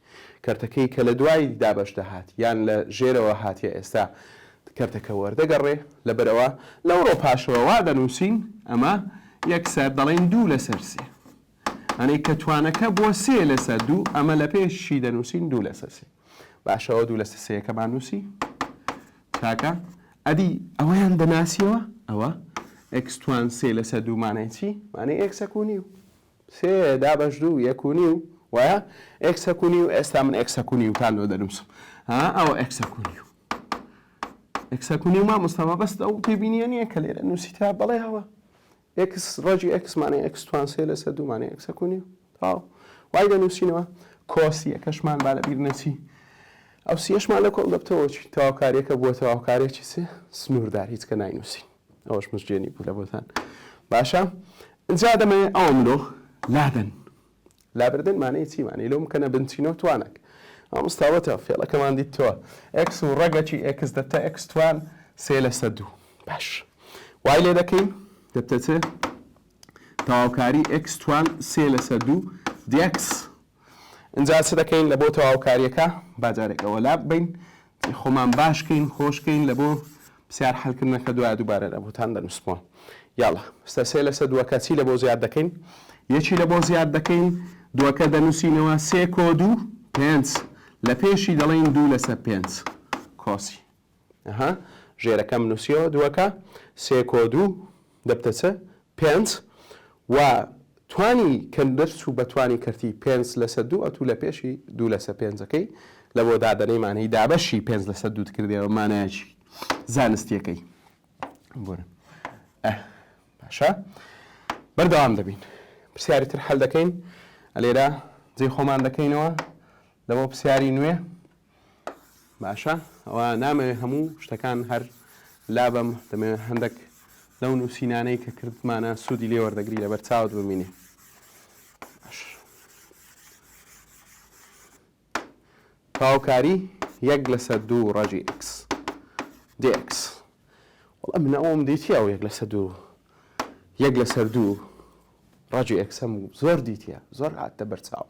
Speaker 1: کەرتەکەی کە لە دوای دابەش دەهات یان لە ژێرەوە هاتیە ئێستا کەرتەکە وەردەگەڕێ لەبەرەوە لەوڕۆ پاشەوە وا دەنووسین ئەمە یەکسەر دەڵێن 2 لەسەر 3 ئەنەی کە توانەکە بۆ 3 لەسەر 2 ئەمە لە پێشی دەنووسین 2 لەسەر 3 باشەوە 2 لەسەر 3 یەکەمان نووسی چاکە ئەدی ئەوەیان دەناسیەوە ئەوە x توان 3 لەسەر 2 مانای چی مانای ئەکسەکوونی و 3 دابەش 2 یەکوونی و وایە ئەکسەکوونی و ئێستا من ئەکسەکوونی وتانەوە دەنووسم ئەوە ئەکسەکوونی و ئەکسەکوونی و مامۆستاوە بەست ئەو پێبینیە نییە کە لێرە نووسیتا بەڵێ هەوە x ڕۆژی x مانای x توان 3 لەسەر 2 مانای ئەکسەکوونی و تاو وای دەنووسینەوە کۆسی یەکەشمان با لە بیر نەچی ئەو سیەشمان لە کۆڵ دەبتەوە تەواوکاریەکە بووە تەواوکارێکی سنووردار هیچ کە ناینووسین ئەوەش مژگێنی بوو لە بۆتان باشە اینجا دەمەوێت ئەو مرۆ لادەن لابردن مانەی چی مانەی لەو بکەنە بنچینەوە توانێک ئەو مستاوەتە فێڵەکەمان دیتەوە x و ڕەگەکی x دەبتە x توان 3/2 باش وای لێ دەکەین دەبتە تەواوکاری x توان 3/2 dx اینجا چ دەکەین لە بۆ تەواوکاریەکە باجارێکەوە لا بین خۆمان باشکەین خۆشکەین لە بۆ پرسیار حەلکردنەکە دووبارە لە بۆتان دەنووسمەوە یاڵە ستە 3/2 چی لە بۆ زیاد دەکەین یەکی لە بۆ زیاد دەکەین دووەکە دەنووسینەوە 3 کۆد و 5 لە پێشی دەڵێن 2/5 کۆسی ژێرەکەم نووسیەوە دووەکە 3 کۆد و دەبتە 5 و توانی کە دەرچوو بە توانی کردی 5/2 ئەتوو لە پێشی 2/5ەکەی لە بۆ دادەنەیمانەی دابەشی 5/2 کردێەوە مانایکی زانستیەکەی باشە بەردەوام دەبین پرسیاری تر هەڵ دەکەین لێرە جێ خۆمان دەکەینەوە لە بۆ پرسیاری نوێ باشە ئەوە نامەوێت هەموو شتەکان هەر لابم دەمەوێت هەندێک لەو نووسینانەی کە کردمانە سوودی لێ وەردەگری لەبەر چاوت ببینێ تەواوکاری 1/2 ڕەجی x dx وەڵام من ئەوم دیتی ئەو 1/2 1/2 ڕەجی x هەموو زۆر دیتە زۆر هاتە بەرچاو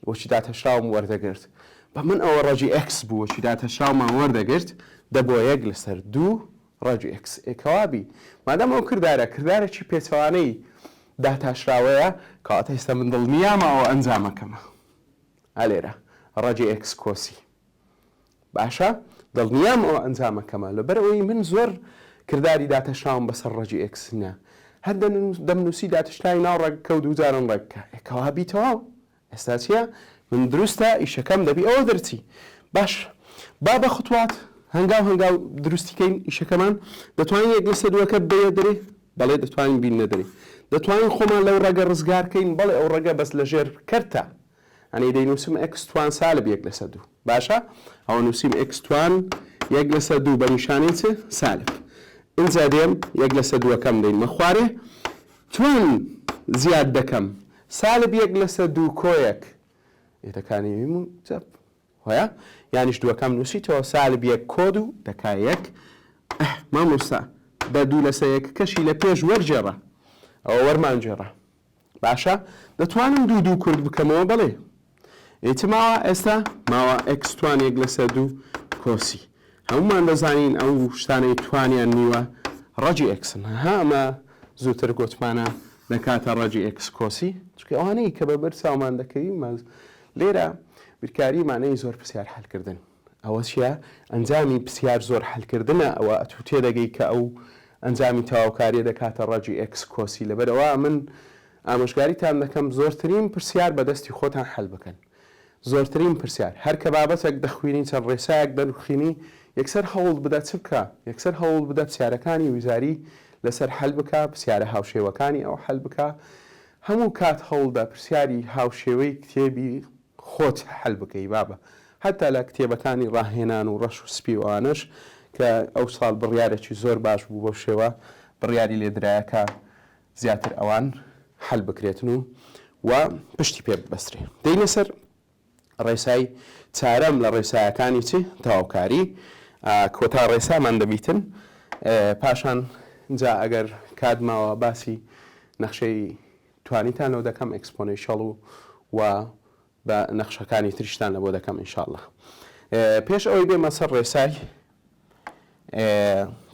Speaker 1: بۆچی داتەشراوم وەردەگرت بە من ئەوە ڕەجی x بوو وەچی داتەشراومان وەردەگرت دەبووە 1/2 ڕەجی x ئێکەوابی مادام ئەو کردارێکی پێچەوانەی داتاشراوەیە کەواتە ئێستا من دڵنیامە ئەوە ئەنجامەکەمە ئالێرە ڕەجی x کۆسی باشە دڵنیام ئەوە ئەنجامەکەمە لەبەرەوەی من زۆر کرداری داتەشراوم بەسەر ڕەجی x نە هەر دەمنووسی داتشتای ناو ڕێگەکە و دووجارم ڕێگەکە ئێکەوابی تەواو ئێستا چییە من دروستە ئیشەکەم دەبی ئەوە دەرچی باش با بە خوتوات هەنگاو دروستیکەین ئیشەکەمان دەتوانین 1/2 بێ دەرێ بەڵێ دەتوانین بین نەدەرێ دەتوانین خۆمان لەو ڕێگە ڕزگارکەین بەڵێ ئەو ڕێگە بەس لەژێر کەرتە ئەنی دەینووسم x توان سالب 1/2 باشە ئەوە نووسیم x توان 1/2 بە نیشانەی چ سالب اینجا دێم 1/2کەم دەین مەخوارێ توان زیاد دەکەم سالب 1/2 کۆیەک ئێتەکانی ویم جەب هۆیە یانیش دووەکەم نووسیتەوە سالب 1 کۆد و دەکا 1 مامۆستا بە 2/1 کەشی لە پێش وەرجێڕە ئەوە وەرمانجێڕە باشە دەتوانم دوو کورد بکەمەوە بەڵێ ئیتماوە ئێستا ماوە x توان 1/2 کۆسی هەمومان دەزانین ئەو شتانەی توانیان نیوە ڕەجی xن ئەمە زووتر گوتمانە دەکاتە ڕەجی x کۆسی چکە ئەوانەی کە بە بەرچاومان دەکەوی لێرە بیرکاریمانەی زۆر پرسیار حەلکردن ئەوە چیە ئەنجامی پرسیار زۆر حەلکردنە ئەوە ئەتوو تێدەگەی کە ئەو ئەنجامی تەواوکاریە دەکاتە ڕەجی x کۆسی لەبەرەوە من ئامۆژگاریتان دەکەم زۆرترین پرسیار بەدەستی خۆتان حەل بکەن زۆرترین پرسیار هەر کە بابەتێک دەخوێنین چەند ڕێسایەک دەنوخینی یەکسەر هەوڵ بدە چ بکە یەکسەر هەوڵ بدە پرسیارەکانی ویزاری لەسەر حەل بکە پرسیارە هاوشێوەکانی ئەو حەل بکە هەموو کات هەوڵدا پرسیاری هاوشێوەی کتێبی خۆت حەل بکەی بابە حتا لە کتێبەکانی ڕاهێنان و ڕەش و سپی وانش کە ئەو ساڵ بڕیارێکی زۆر باش بوو بۆ شێوە بڕیاری لێدرایەکە زیاتر ئەوان حەل بکرێتن و پشتی پێ ببەسترێ دەینە سەر ڕێسای چارەم لە ڕێسایەکانی چی تەواوکاری کۆتا ڕێسامان دەبیتن پاشان جا ئەگەر کاتماوە باسی نەخشەی توانیتانەوە دەکەم ئەکسپۆنێنشیەڵ و بە نەخشەکانی تریشتان لە بۆ دەکەم ئینشاءڵڵا پێش ئەوەی بێمە سەر ڕێسای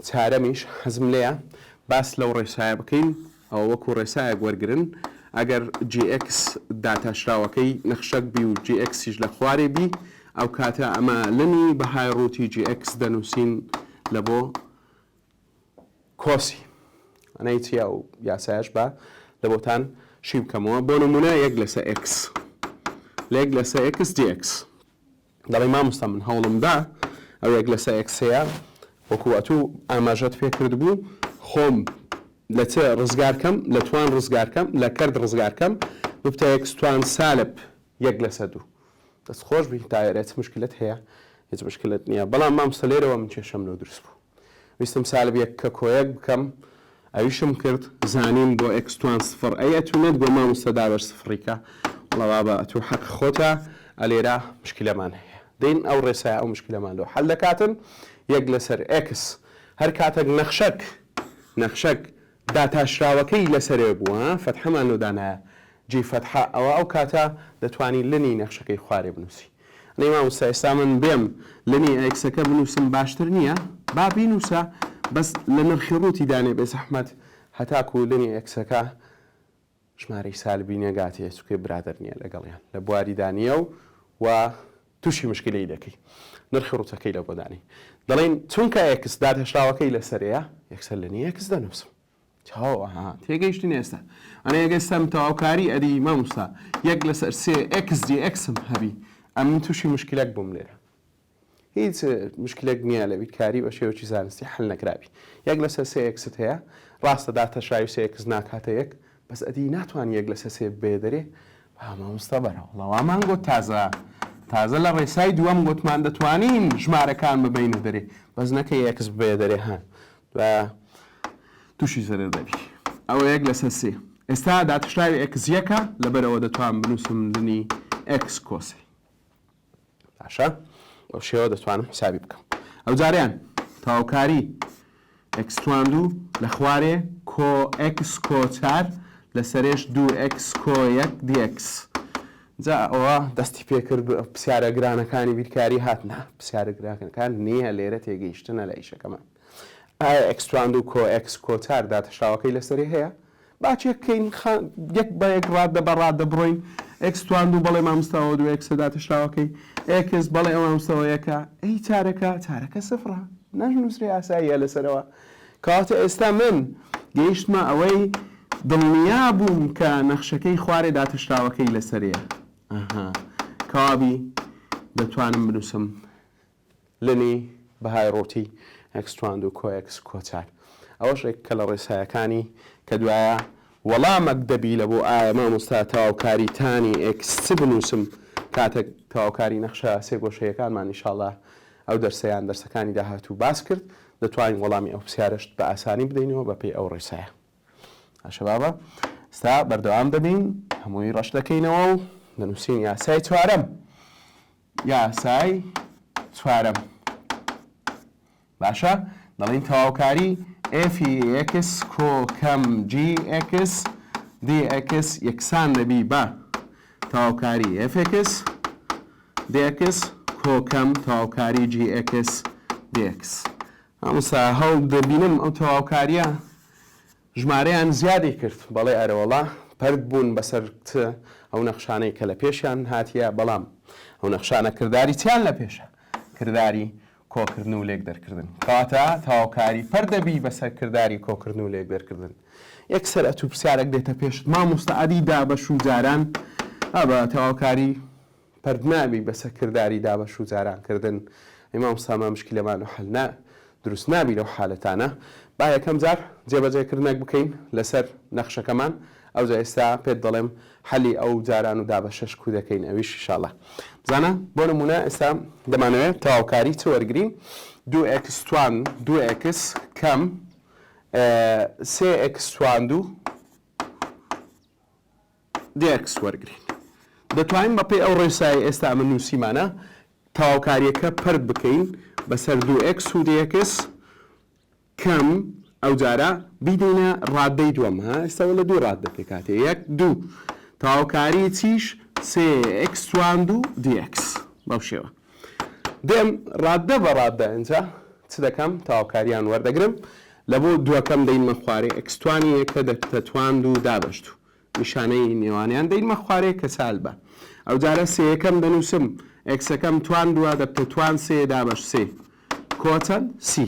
Speaker 1: چارەمیش حەزم لێیە باس لەو ڕێسایە بکەین ئەو وەکو ڕێسایەک وەرگرن ئەگەر GX داتاشراوەکەی نەخشەک بی و GXیش لە خوارێ بی ئەو کاتە ئەمە لەنی بەهای ڕووتی GX دەنووسین لە بۆ کۆسی ئەنەی چیا و یاسایش بە لە بۆتان شی بکەمەوە بۆ نمونە 1/x لە 1/x dx دەڵی مامۆستا من هەوڵمدا ئەو 1/x هەیە وەکو ئەتوو ئاماژەت پێ کرد بوو خۆم لە چ ڕزگارکەم لە توان ڕزگارکەم لە کەرد ڕزگارکەم بتە x توان سالب 1/2 دەست خۆش بی تایرێت مشکلت هەیە هیچ مشکلت نییە بەڵام مامۆستا لێرەوە من کێشەم لەو دروست بوو ویستم ساڵ بێک کە کۆیەک بکەم ئەویشم کرد زانیم بۆ ئەکستوان سفر ئەی ئەتوانێت بۆ مامۆستا دابەر سفریکە وڵا بە ئەتوو حەق خۆتە ئەلێرە مشکلەمان هەیە دەین ئەو ڕێسای ئەو مشکلەمان لەوە حەل دەکاتن یەک لەسەر ئێکس هەر کاتێک نەخشەک داتاشراوەکەی لەسەرێ بووە فەتحەمان لەدانایە جی فەتحە ئەوە ئەو کاتە دەتوانی لنی نەخشەکەی خوارێ بنووسی ئەی مامۆستا ئێستا من بێم لنی ئەکسەکە بنووسم باشتر نییە با بینووسە بەس لە نرخی ڕووتی دانێ بێ زەحمەت هەتاکو لنی ئەکسەکە ژمارەی سالبی نێگاتێ چکێ برادر نییە لەگەڵیان لە بواری دانیە و تووشی مشکلەی دەکەی نرخی ڕوتەکەی لە بۆدانی دەڵێن چونکە ئێکس داتەشراوەکەی لەسەرەیە یەکسەر لە نیە ئێکس دەنووسم تێگەیشتین ئێستا ئەنە ئەگەستەم تەواوکاری ئەدی مامۆستا یەک لەسەر سێ ئێکس دی ئەکسم هەبی ئەم تووشی مشکلەک بووم لێرە هیچ مشکلێک نییە لە بیرکاری بە شێوەی زانستی حل نەکراوی یەک لەسەر سێ ئێکست هەیە ڕاستە داتەشراوی سێ ئێکس ناکاتە یەک بەس ئەدی ناتوان یەک لەسەر سێ بێ دەرێ مامۆستا بەرەوەڵەوامان گۆت تازە لە ڕێسای دووەم گوتمان دەتوانین ژمارەکان ببینە دەرێ بەس نەکە ئێکس بێ دەرێ هەن تووشی زەرەر دەبی ئەوە یەک لەسەر سێ ئێستا داتەشراوی ئێکس یەکە لەبەرەوە دەتوان بنووسم لنی ئێکس کۆسێ باشە بەو شێوە دەتوانم حسابی بکەم ئەو جاریان تاوکاری ئەکستوان دوو لە خوارێ کۆ ئەکس کۆ چار لەسەرێش دوو ئەکس کۆ یەک دیئەکس جا ئەوە دەستی پێکرد پرسیارە گرانەکانی بیرکاری هاتنە پرسیارە گرانەکان نییە لێرە تێگەیشتنە لە ئیشەکەمان ئایا ئەکستوان دوو کۆ ئەکس کۆ چار داتەشراوەکەی لەسەری هەیە باچێککەین یەک بە یەک ڕاددە بەڕاد دەبڕۆین ئەکستوان دوو بەڵێ مامۆستاەوە دوو ئەکسە داتەشراوەکەی ئێکس بەڵێ ئەو مامۆستاەوە یەکە ئەی چارەکە سفرە نەژنووسری ئاساییە لەسەرەوە کاتە ئێستا من گەیشتمە ئەوەی دڵنیا بووم کە نەخشەکەی خوارێ داتەشراوەکەی لەسەرەیە کابی دەتوانم بنووسم لنی بەهای ڕۆتی ئەکستوان دوو کۆ ئەکس کۆ چار ئەوەش کە لە ڕێسایەکانی کە دوایە وەڵامەک دەبی لە بۆ ئایا مامۆستا تەواوکاریتانی ئێکس بنووسم کاتێک تەواوکاری نەخشە سێ گۆشەیەکانمان ئینشاڵڵا ئەو دەرسەیان دەرسەکانی داهاتوو باس کرد دەتوانین وەڵامی ئەو پرسیارەشت بە ئاسانی بدەینەوە بە پێی ئەو ڕێسایە باشە بابە ئێستا بەردەوام دەبین هەمووی ڕەش دەکەینەوە و دەنووسین یاسای چوارەم باشە دەڵین تەواوکاری f(x) کۆکەم gx dx یەکسان دەبی بە تەواوکاری fx dx کۆکەم تەواوکاری gx dx ئەمسا هەڵ دەبینم ئەو تەواوکاریە ژمارەیان زیادی کرد بەڵێ ئەرەوەڵا پەرد بوون بەسەر ئەو نەخشانەی کە لە پێشیان هاتیە بەڵام ئەو نەخشانە کردداری چیان لە پێشە کردداری کۆکردن و لێک دەرکردن کاتە تەواوکاری پەردەبی بەسەر کردداری کۆکردن و لێک دەرکردن یەکسەر ئەتوو پرسیارێک دێتە پێش مامۆستا ئەدی دابەش و جاران بە تەواوکاری پەرد نابی بەسەر کردداری دابەش و جارانکردن مامۆستامە مشکلەمان و حەل دروست نابی لەو حالەتانە با یەکەم جار جێبەجێکردنێک بکەین لەسەر نەخشەکەمان ئەو جا ئێستا پێت دەڵێم حەلی ئەو جاران و دابەشەش کو دەکەین ئەویش ئینشاڵڵا بزانە بۆ نمونە ئێستا دەمانەوێت تەواوکاری چ وەرگرین دوو ئەکستوان دوو ئەکس کەم سێ ئەکستوان دوو دیئەکس وەرگرین دەتوانین بەپێی ئەو ڕێسایی ئێستا من نووسیمانە تەواوکاریەکە پەرد بکەین بەسەر دوو ئەکس و دیئەکس کەم ئەو جارە بیدەینە ڕاددەی دووەم ئێستاوە لە دوو ڕاددە پێکاتێ یەک دوو تەواوکاری چیش سێ ئەکستوان دوو دیئەکس بەو شێوە دێم ڕاددە بە ڕاددە ئەنجا چ دەکەم تەواوکاریان وەردەگرم لە بۆ دووەکەم دەینمە خوارێ ئەکستوانی یەکە دەتوان دوو دابەشت و نیشانەی نێوانیان دەینمە خوارێ کە سال بە ئەو جارە سێیەکەم دەنووسم ئەکسەکەم توان دووە دەبتە توان سێ دابەش سێ کۆچەند سی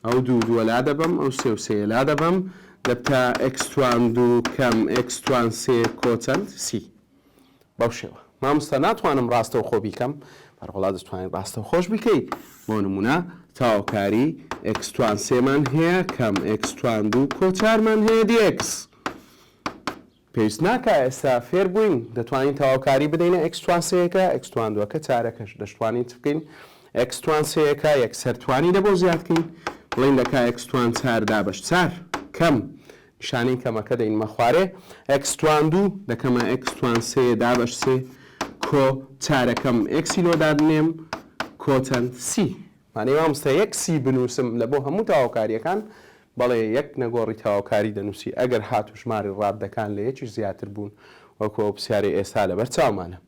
Speaker 1: ئەو دووە لا دەبم ئەو سێ و سێ لا دەبم دەبتە ئەکستوان دوو کەم ئەکستوان سێ کۆچەند سی بەو شێوە مامۆستا ناتوانم ڕاستە و خۆ بیکەم بەڕۆڵا دەتوانین ڕاستە و خۆش بکەیت بۆ نمونە تەواوکاری ئەکستوان سێمان هەیە کەم ئەکستوان دوو کۆچارمان هەیە دیئەکس پێویست ناکە ئێستا فێر بووین دەتوانین تەواوکاری بدەینە ئەکستوان سێیەکە ئەکستوان دووەکە چارەکەش دەتوانین چ بکەین x توان سەیەکە یەکسەرتوانی لە بۆ زیادکەین بڵین دەکا x توان 4 دابەش 4 کەم نیشانەی کەمەکە دەینمە خوارێ x توان 2 دەکەمە x توان 3 دابەش 3 کۆ 4ەکەم x لۆ دادنێم کۆچەند سی مانەی مامۆستا یەک سی بنووسم لە بۆ هەموو تاواکاریەکان بەڵێ یەک نەگۆڕی تاواکاری دەنووسی ئەگەر هاتو ژماری ڕاددەکان لە یەکیش زیاتر بوون وەکو پرسیارەی ئێستا لەبەر چاومانە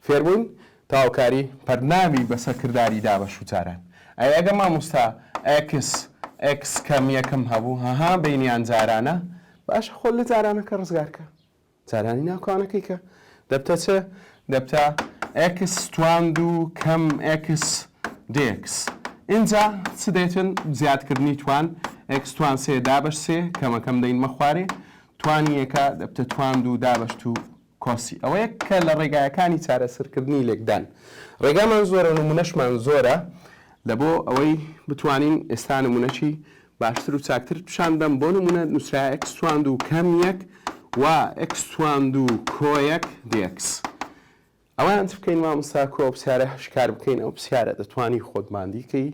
Speaker 1: فێربووین تاواکاری پەرنامی بەسەرکردداری دابەش و جاران ئەگە مامۆستا x کەم یەکەم هەبوو هەها بینیان جارانە باشە خۆ لە جارانەکە ڕزگارکە جارانی ناوکانەکەی کە دەبتە چ دەبتە x توان 2 کەم x dx اینجا چ دێتن زیادکردنی توان x توان 3 دابەش 3 کەمەکەم دەینمە خوارێ توانی یەکە دەبتە توان 2 دابەش 2 کۆسی ئەوە یەک کە لە ڕێگایەکانی چارەسەرکردنی لێکدان ڕێگامان زۆرە نمونەشمان زۆرە لە بۆ ئەوەی بتوانین ئێستا نمونەکی باشتر و چاکتر پیشان بدەم بۆ نمونە نووسرا x توان 2 کەم یەک و x توان 2 کۆ یەک dx ئەوان بکەین مامۆستا کۆ پرسیارە هەشکار بکەین ئەو پرسیارە دەتوانی خۆتماندیکەی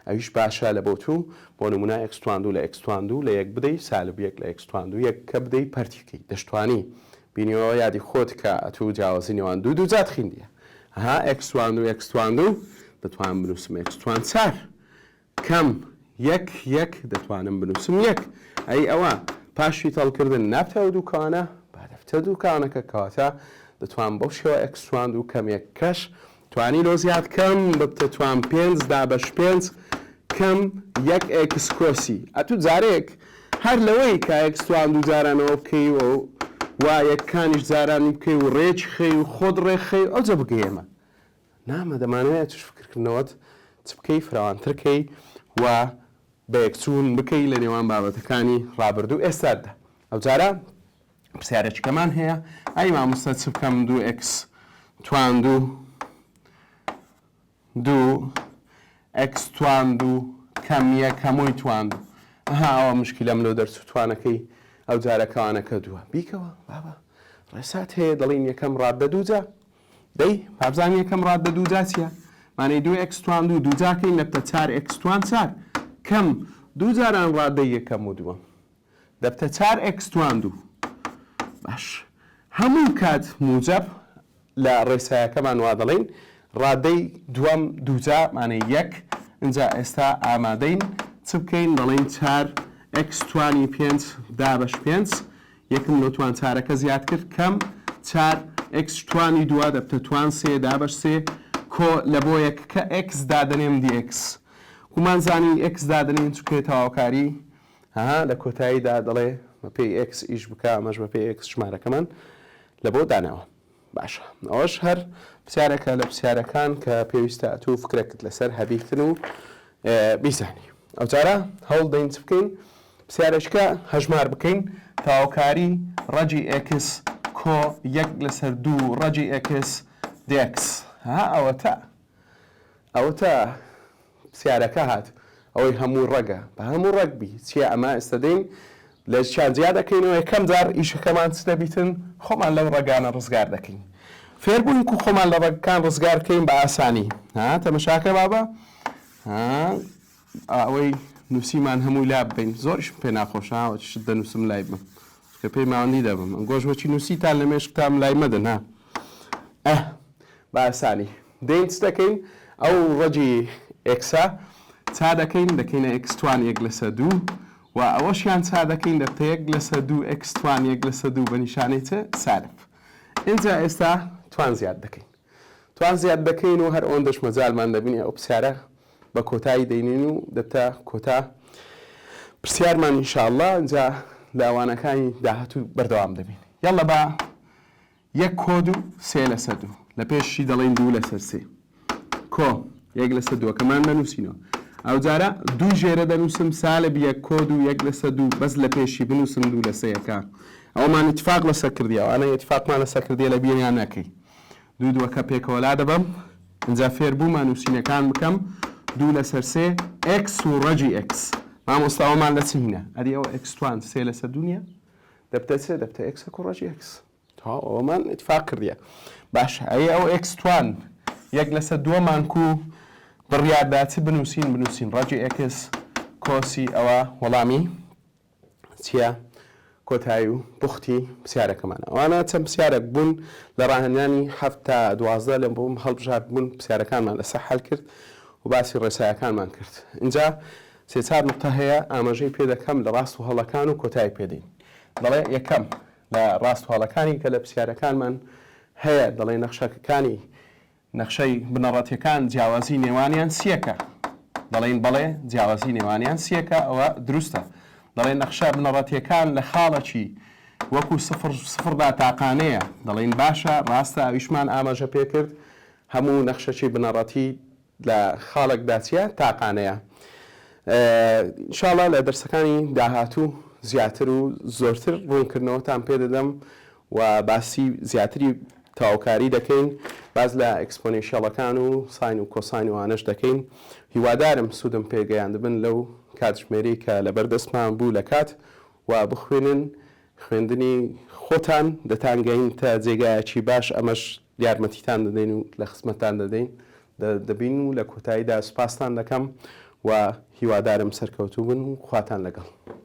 Speaker 1: ئەویش باشە لە بۆ تو بۆ نمونە x توان 2 لە x توان 2 لە یەک بدەی سالب یەک لە x توان 2 یەک کە بدەی پەرتیکەی دەشتوانی بینیەوە یادی خۆت کە ئەتوو جیاوازی نێوان دوو جات خوێندیە ها x توان 2 x توان 2 دەتوانم بنووسم x توان 4 کەم یەک دەتوانم بنووسم یەک ئەی ئەوە پاشی تەڵکردن نابتە دووکانە با دەفتە دووکانەکە کەواتە دەتوان بەو شێوە x توان 2 کەم یەک کەش توانی لۆ زیاد کەم ببتە توان 5 دابەش 5 کەم یەک x کۆسی ئەتوو جارێک هەر لەوەی کە x توان 2 جارانەوە بکەی و یەککانیش جارانی بکەی و ڕێکی خەی و خۆت ڕێخەی ئەوجە بگەیەمە نامە دەمانەوەیە توش فکرکردنەوەت چ بکەی فراوانترکەی و بە یەکچوون بکەی لە نێوان بابەتەکانی ڕابردوو ئێستادا ئەو جارە پرسیارێکەکەمان هەیە ئەی مامۆستا چ بکەم 2x توان 2 x توان 2 کەم یەک هەمووی توان 2 ئەوە مشکلەم لەو دەرچوتوانەکەی ئەو جارەکەوانەکە دووە بیکەوە بابە ڕێسات هەیە دەڵین یەکەم ڕاددە دووجا دەی پابزان یەکەم ڕاددە دووجا چیە مانەی 2x توان 2 دووجاکەین لەبتە 4x توان 4 کەم دوو جاران ڕاددە یەکەم و دووەم دەبتە 4x توان 2 باش هەموو کات موجب لە ڕێسایەکەمان وا دەڵین ڕاددەی دووەم دووجا مانەی یەک اینجا ئێستا ئامادەین چ بکەین دەڵین 4x توانی 5 دابەش 5 یەکم لە توان 4ەکە زیاد کرد کەم 4x توانی دووە دەبتە توان 3 دابەش 3 کۆ لە بۆ یەککە x دادنێم dx کومانزانی x دادنین چکێ تەواوکاری ها لە کۆتاییدا دەڵێ بە پێی x ئیش بکە ئەمەش بە پێی x ژمارەکەمان لە بۆ داناوە باشە ئەوەش هەر پرسیارەکە لە پرسیارەکان کە پێویستە ئەتوو فکرەکەت لەسەر هەبیکردن و بیزانی ئەو جارە هەوڵ دەین چ بکەین پرسیارەشکە هەژمار بکەین تەواوکاری ڕەجی x کۆ یەک لەسەر دوو ڕەجی x dx ها ئەوە تا پرسیارەکە هات ئەوەی هەموو ڕەگە بە هەموو ڕەگبی چیە ئەمە ئێستا دەین لە شانجیا دەکەینەوە یەکەم جار ئیشەکەمان چ دەبیتن خۆمان لەو ڕێگانە ڕزگار دەکەین فێربووین و خۆمان لە ڕێگەکان ڕزگار بکەین بە ئاسانی تەمەشاکە بابە ئەوەی نووسیمان هەمووی لا ببین زۆریشم پێ ناخۆشە شت دەنووسم لای بم کە پێی ماوەندی دەبم گۆژ وەچی نووسیتان لە مێشکتان لای مەدەن بە ئاسانی دەین چ دەکەین ئەو ڕەجی ئێکسا چا دەکەینە x توان 1 لەسەر 2 و ئەوەشیان چا دەکەین دەبتە 1 لەسەر 2 x توان 1 لەسەر 2 بە نیشانەی چ سالب اینجا ئێستا توان زیاد دەکەین و هەر ئەوەندەش مەجالمان دەبینی ئەو پرسیارە بە کۆتایی دەینین و دەبتە کۆتا پرسیارمان ئینشاءالله اینجا لاوانەکانی داهاتوو بەردەوام دەبین یاڵە بە 1 کۆد و 3 لەسەر 2 لە پێشی دەڵێن 2 لەسەر 3 کۆ 1 لەسەر 2 کەمان بنووسینەوە ئەو جارە دوو ژێرە دەنووسم سالب 1 کۆد و 1 لەسەر 2 بەس لە پێشی بنووسم 2 لەسەر 1 ئەومان اتفاق لەسەر کردیەوە ئەنە اتفاقمان لەسەر کردیە لە بیریان نەکەی دوو دووەکە پێکەوەلا دەبم اینجا فێر بوومان نووسینەکان بکەم 2 لەسەر 3 x و ڕەجی x مامۆستاوەمان لە چینە ئەدی ئەوە x توان 3 لەسەر 2 نیە دەبتە چ دەبتە x و ڕەجی x ئەوەمان اتفاق کردیە باش ئەی ئەو x توان 1 لەسەر 2مان کو بڕیارداچ بنووسین ڕەجی ئێکس کۆسی ئەوە وەڵامی چییە کۆتایی و بوختی پرسیارەکەمانە. ئەوانە چەند پرسیارێک بوون لە ڕاهێنانی 7 تا 12 لە بۆم هەڵبژار بوون پرسیارەکانمان لەسەر حەل کرد و باسی ڕێسایەکانمان کرد. اینجا سێ چار نقطە هەیە ئاماژەی پێ دەکەم لە ڕاست و هەڵەکان و کۆتایی پێدەین. دەڵێ یەکەم لە ڕاست و هەڵەکانی کە لە پرسیارەکانمان هەیە دەڵێ نەخشەکانی نەخشەی بنەڕەتیەکان جیاوازی نێوانیان سیەکە. دەڵێن بەڵێ جیاوازی نێوانیان سیەکە ئەوە دروستە. دەڵێن نەخشە بنەڕەتیەکان لە خاڵەکی وەکو سفردا تاقانەیە. دەڵێن باشە ڕاستە ئەویشمان ئاماژە پێ کرد هەموو نەخشەی بنەڕەتی لە خاڵێکدا چیە تاقانەیە. ئینشاڵڵا لە دەرسەکانی داهاتوو زیاتر و زۆرتر ڕوونکردنەوەتان پێ دەدەم و باسی زیاتری تاوکاری دەکەین باز لە ئەکسپۆنێنشیاڵەکان و ساین و کۆساین وانەش دەکەین. هیوادارم سوودم پێگەیان دەبن لەو کاتژمێری کە لە بەردەستمان بوو لە کات و بخوێنن خوێندنی خۆتان دەتانگەین تا جێگایەکی باش ئەمەش یارمەتیتان دەدەین و لە خزمەتتان دەبین و لە کۆتاییدا سوپاستان دەکەم و هیوادارم سەرکەوتوو بن و خواتان لەگەڵ.